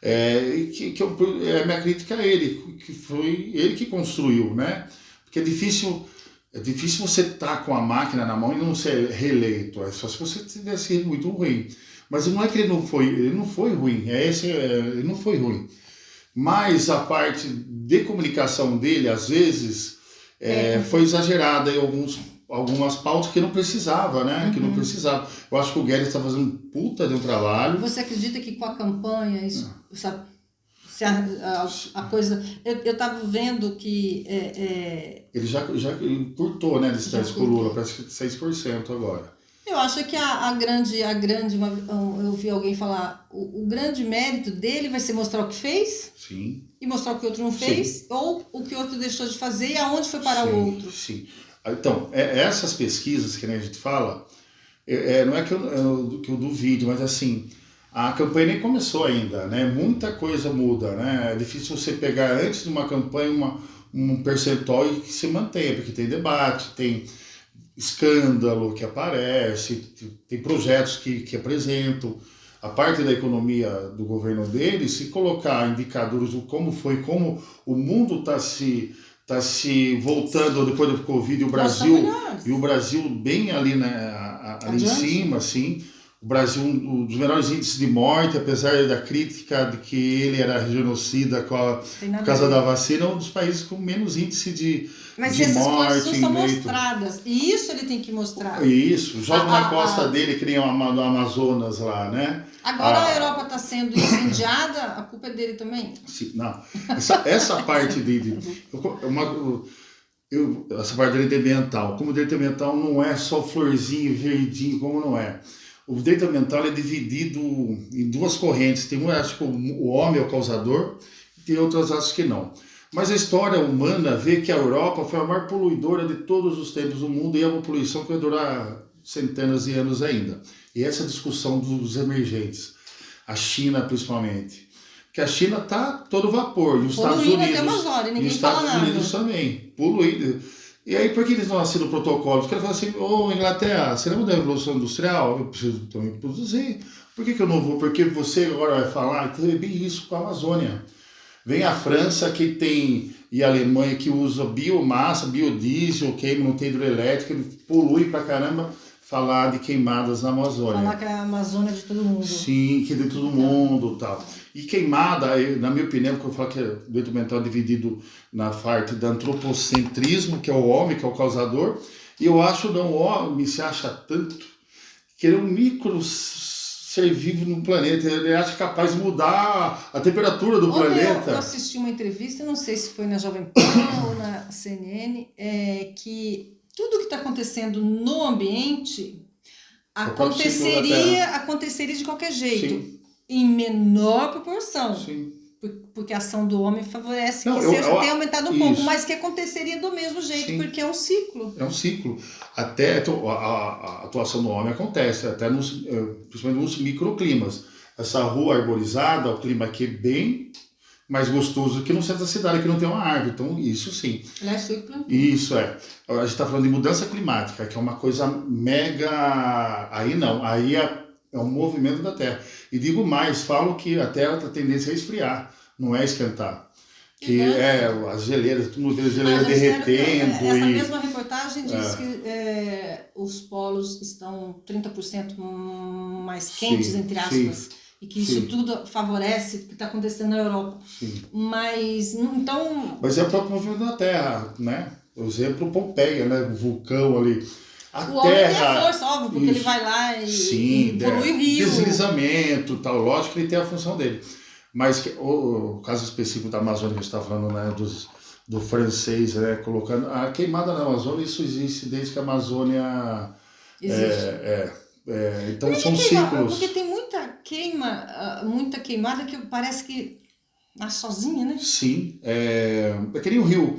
A minha crítica a ele, que foi ele que construiu, né? Porque é difícil você estar com a máquina na mão e não ser reeleito, é só se você tivesse sido muito ruim. Mas não é que ele não foi ruim, ele não foi ruim. Mas a parte de comunicação dele, às vezes, foi exagerada em algumas pautas que não precisava, né? Que não precisava. Eu acho que o Guedes está fazendo um puta de um trabalho. Você acredita que com a campanha, isso, sabe, se a coisa... Eu estava vendo que... Ele já cortou, né? Distância com o Lula, parece que 6% agora. Eu acho que eu vi alguém falar, o grande mérito dele vai ser mostrar o que fez. Sim. E mostrar o que o outro não fez, ou o que o outro deixou de fazer e aonde foi parar o outro. Sim. Então, essas pesquisas que a gente fala, não é que eu duvide, mas assim, a campanha nem começou ainda, né? Muita coisa muda, né? É difícil você pegar antes de uma campanha um percentual e que se mantenha, porque tem debate, tem escândalo que aparece, tem projetos que apresentam. A parte da economia do governo dele, se colocar indicadores de como o mundo está se voltando depois do Covid, e o Brasil bem ali, ali em cima, assim, o Brasil um dos menores índices de morte, apesar da crítica de que ele era genocida por causa da vacina, é um dos países com menos índice de Mas de essas morte, coisas não são mostradas, e isso ele tem que mostrar. Isso, joga na costa dele que nem o Amazonas lá, né? Agora a Europa está sendo incendiada, a culpa é dele também? Sim, não. Essa parte essa parte do direito ambiental, como o direito ambiental não é só florzinho, verdinho, como não é. O direito ambiental é dividido em duas correntes. Tem acho que o homem é o causador, e tem outras acho que não. Mas a história humana vê que a Europa foi a maior poluidora de todos os tempos do mundo e é uma poluição que vai durar centenas de anos ainda. E essa discussão dos emergentes, a China principalmente, que a China está todo vapor, e os Estados Unidos também, poluído. E aí por que eles não assinam o protocolo? Porque eles falam assim, Inglaterra, você lembra da Revolução Industrial? Eu preciso também produzir. Por que eu não vou? Porque você agora vai falar, então é bem isso com a Amazônia. Vem a França e a Alemanha que usa biomassa, biodiesel, queima, não tem hidrelétrica, ele polui pra caramba, falar de queimadas na Amazônia. Falar que a Amazônia é de todo mundo. Sim, que é de todo mundo e tal. E queimada, na minha opinião, porque eu falo que o direito ambiental é dividido na parte do antropocentrismo, que é o homem, que é o causador, e eu acho que o homem se acha tanto que ele é um micro ser vivo no planeta, ele acha capaz de mudar a temperatura do planeta. Eu assisti uma entrevista, não sei se foi na Jovem Pan ou na CNN, que tudo que está acontecendo no ambiente aconteceria de qualquer jeito, sim, em menor proporção. Sim. Porque a ação do homem favorece tenha aumentado um pouco, mas que aconteceria do mesmo jeito, sim, porque é um ciclo. É um ciclo. Até a atuação do homem acontece, até principalmente nos microclimas. Essa rua arborizada, o clima aqui é bem mais gostoso do que no centro da cidade, que não tem uma árvore. Então, isso sim. Aliás, foi que plantou. Isso é. A gente está falando de mudança climática, que é uma coisa mega. Aí não, aí é um movimento da Terra. E digo mais, falo que a Terra tem tendência a esfriar, não é esquentar. Que é as geleiras, todo mundo vê as geleiras derretendo. Essa mesma reportagem diz que os polos estão 30% mais quentes, Sim, entre aspas. sim, E que isso sim. tudo favorece o que está acontecendo na Europa. Sim. Mas, então... Mas é o próprio movimento da Terra, né? Por exemplo, Pompeia, né? O vulcão ali. A o homem tem a Terra, força, óbvio, porque ele vai lá sim, e polui o rio. deslizamento, tal, lógico que ele tem a função dele. Mas o caso específico da Amazônia que a gente está falando, né, do francês, né, colocando a queimada na Amazônia, isso existe desde que a Amazônia existe. Então são ciclos. Porque tem muita queimada que parece que nasce sozinha, né? Sim, é que nem o rio.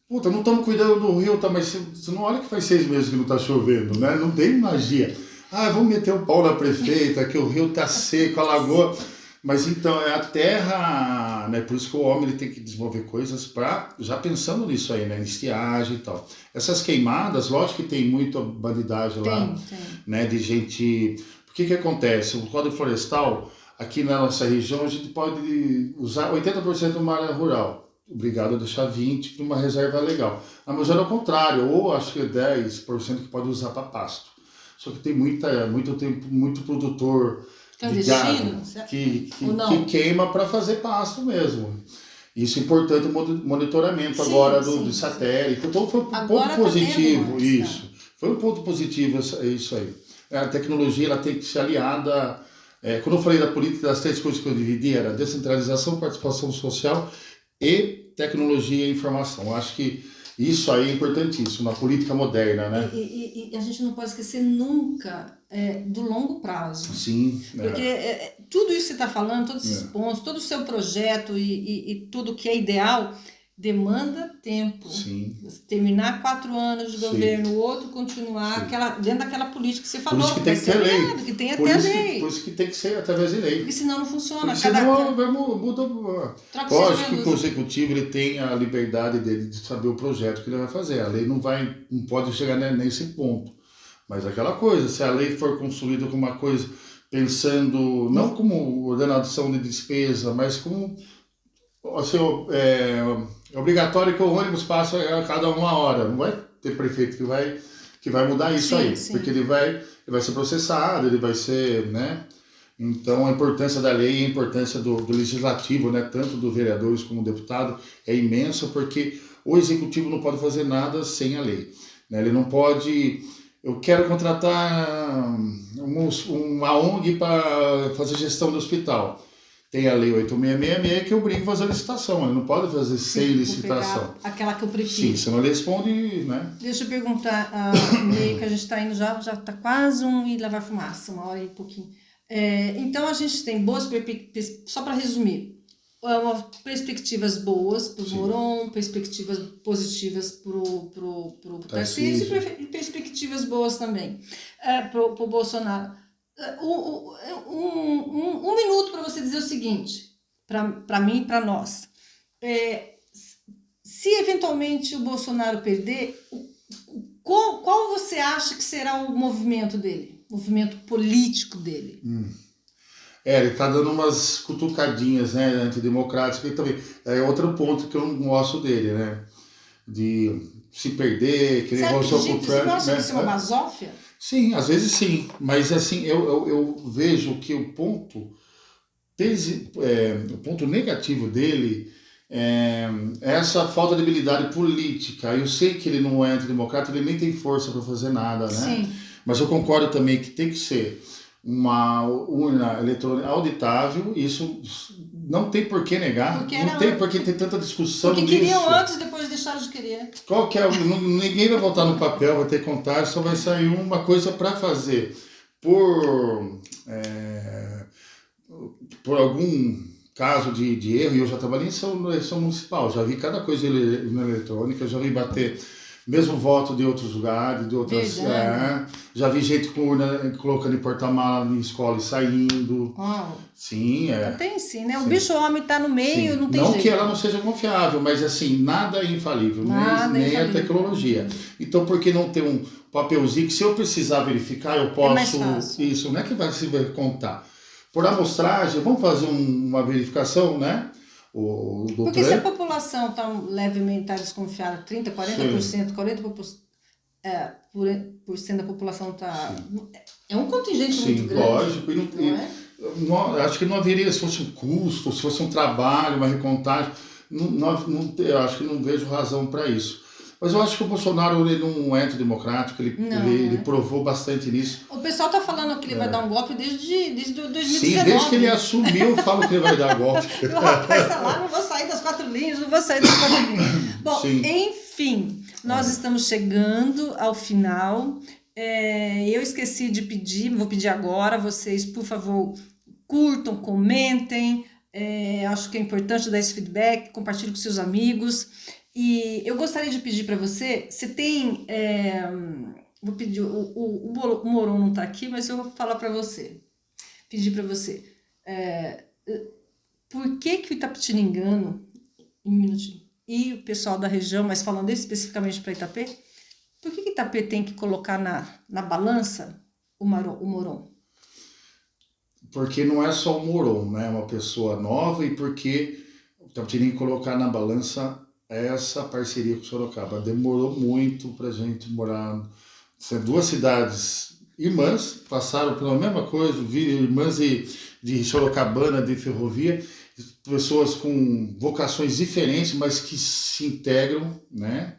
Puta, não estamos cuidando do rio, tá, mas você não olha que faz 6 meses que não está chovendo, né? Não tem magia. Ah, vamos meter o pau na prefeita, que o rio tá seco, a lagoa. Mas então, é a terra, né? Por isso que o homem ele tem que desenvolver coisas para já pensando nisso aí, né? Em estiagem e tal. Essas queimadas, lógico que tem muita bandidagem lá, né? De gente. O que acontece? O Código Florestal, aqui na nossa região, a gente pode usar 80% de uma área rural. Obrigado a deixar 20% para uma reserva legal. Na Amazônia é o contrário, ou acho que é 10% que pode usar para pasto. Só que tem muito produtor de gado que queima para fazer pasto mesmo. Isso é importante o monitoramento agora do satélite. Então foi um ponto positivo isso. Foi um ponto positivo isso aí. A tecnologia ela tem que ser aliada. Quando eu falei da política, das 3 coisas que eu dividi era descentralização, participação social e tecnologia e informação. Eu acho que isso aí é importantíssimo na política moderna, né? E a gente não pode esquecer nunca do longo prazo. Sim. Porque tudo isso que você está falando, todos esses pontos, todo o seu projeto e tudo que é ideal, demanda tempo. Sim. Terminar 4 anos de governo, o outro continuar dentro daquela política que você falou. Por isso que tem que ter lei. Que tem até lei. Por isso que tem que ser através de lei. Porque senão não funciona. Porque senão muda. Lógico que o executivo ele tem a liberdade dele de saber o projeto que ele vai fazer. A lei não pode chegar nesse ponto. Mas aquela coisa, se a lei for construída como uma coisa pensando não como ordenação de despesa, mas como assim, é obrigatório que o ônibus passe a cada 1 hora. Não vai ter prefeito que vai mudar isso aí. Porque ele vai ser processado, ele vai ser, né? Então a importância da lei e a importância do legislativo, né? Tanto dos vereadores como do deputado, é imensa, porque o executivo não pode fazer nada sem a lei. Né? Ele não pode... Eu quero contratar uma ONG para fazer gestão do hospital. Tem a lei 8666 que obriga a fazer licitação. Ele não pode fazer sem licitação. Aquela que eu prefiro. Sim, você não responde, né? Deixa eu perguntar, meio que a gente está indo já está quase e lá vai fumaça, 1 hora e pouquinho. Então a gente tem boas perspectivas, só para resumir, perspectivas boas para o Moron, perspectivas positivas para o Tarcísio e perspectivas boas também para o Bolsonaro. Um minuto para você dizer o seguinte, para mim e para nós. Se eventualmente o Bolsonaro perder, qual você acha que será o movimento dele? O movimento político dele? Ele está dando umas cutucadinhas, né, antidemocráticas, e também é outro ponto que eu não gosto dele, né, de se perder, querer voltar pro Trump. Você não acha que isso é uma basófia? Sim, às vezes sim, mas assim, eu vejo que o ponto negativo dele é essa falta de habilidade política. Eu sei que ele não é antidemocrata, ele nem tem força para fazer nada, né? Sim. Mas eu concordo também que tem que ser uma urna eletrônica auditável, isso não tem por que negar, não tem por que ter tanta discussão disso. Porque queriam antes, depois deixaram de querer. Ninguém vai votar no papel, vai ter contagem, só vai sair uma coisa para fazer por algum caso de erro, e eu já trabalhei em eleição municipal, já vi cada coisa na eletrônica, já vi bater mesmo voto de outros lugares, de outras... já vi gente com urna colocando em porta-mala em escola e saindo. Sim, Tem sim, né? Sim. O bicho homem tá no meio, não tem jeito. Não que ela não seja confiável, mas assim, nada é infalível, nem a tecnologia. Então, por que não ter um papelzinho que se eu precisar verificar, eu posso... mais fácil. Isso, não é que vai se contar. Por amostragem, vamos fazer uma verificação, né? Porque se a população está levemente desconfiada, 30%, 40%, 40% da população está... É um contingente muito grande. Lógico. Acho que não haveria, se fosse um custo, se fosse um trabalho, uma recontagem, eu acho que não vejo razão para isso. Mas eu acho que o Bolsonaro ele não é antidemocrático, ele provou bastante nisso. O pessoal está falando que ele vai dar um golpe desde 2019. Sim, desde que ele assumiu, fala que ele vai dar golpe. O rapaz está lá, não vou sair das 4 linhas. Bom, sim. Enfim, nós estamos chegando ao final. Eu esqueci de pedir, vou pedir agora. Vocês, por favor, curtam, comentem. Acho que é importante dar esse feedback, compartilhe com seus amigos. E eu gostaria de pedir para você tem... vou pedir, o Moron não está aqui, mas eu vou falar para você. Pedir para você. Por que o Itapitiningano, um minutinho, e o pessoal da região, mas falando especificamente para Itapê, por que Itapê tem que colocar na balança o Moron? Porque não é só o Moron, né? É uma pessoa nova e porque o Itapetininga colocar na balança essa parceria com Sorocaba. Demorou muito para a gente morar. São 2 cidades irmãs, passaram pela mesma coisa, irmãs de Sorocabana, de ferrovia, pessoas com vocações diferentes, mas que se integram, né?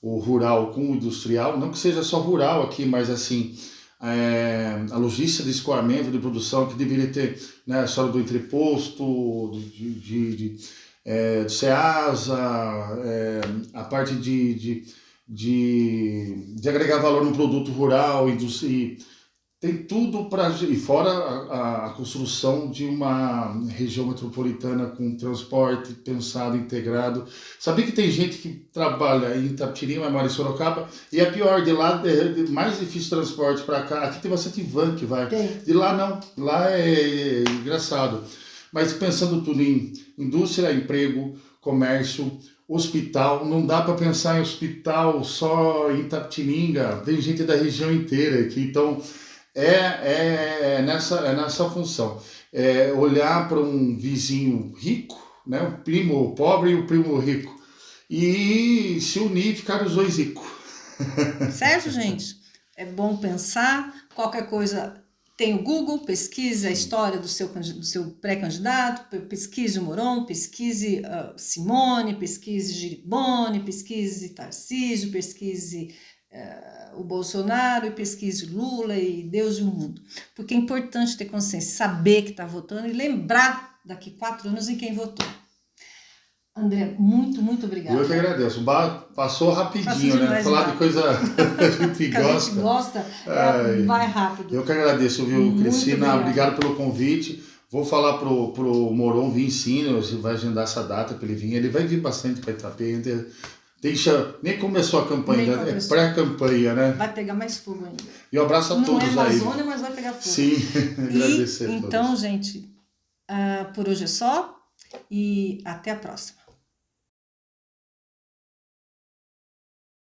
O rural com o industrial, não que seja só rural aqui, mas assim, a logística de escoamento, de produção, que deveria ter, né, a história do entreposto, de SEASA, a parte de agregar valor no produto rural, e tem tudo para... E fora a construção de uma região metropolitana com transporte pensado, integrado. Sabia que tem gente que trabalha em Itapetininga, mas mora em Sorocaba, e é pior, de lá é mais difícil transporte para cá. Aqui tem bastante van que vai. De lá não, lá é engraçado. Mas pensando tudo em indústria, emprego, comércio, hospital, não dá para pensar em hospital só em Itapetininga, tem gente da região inteira aqui, então nessa função. Olhar para um vizinho rico, né, o primo pobre e o primo rico, e se unir e ficar os 2 ricos. Certo, gente? É bom pensar, qualquer coisa... Tem o Google, pesquise a história do seu pré-candidato, pesquise o Moron, pesquise Simone, pesquise Giribone, pesquise Tarcísio, pesquise o Bolsonaro e pesquise Lula e Deus e o mundo. Porque é importante ter consciência, saber que está votando e lembrar daqui 4 anos em quem votou. André, muito, muito obrigada. Eu que agradeço. Passou rapidinho, né? Falar de coisa que a gente gosta. Vai rápido. Eu que agradeço, viu, Cristina? Obrigado pelo convite. Vou falar pro Moron vir sim, você vai agendar essa data para ele vir. Ele vai vir bastante para Itapê. Nem começou a campanha, é pré-campanha, né? Vai pegar mais fogo ainda. E um abraço a todos aí. Não é Amazônia, mas vai pegar fogo. Sim, agradecer a todos. Então, gente, por hoje é só e até a próxima.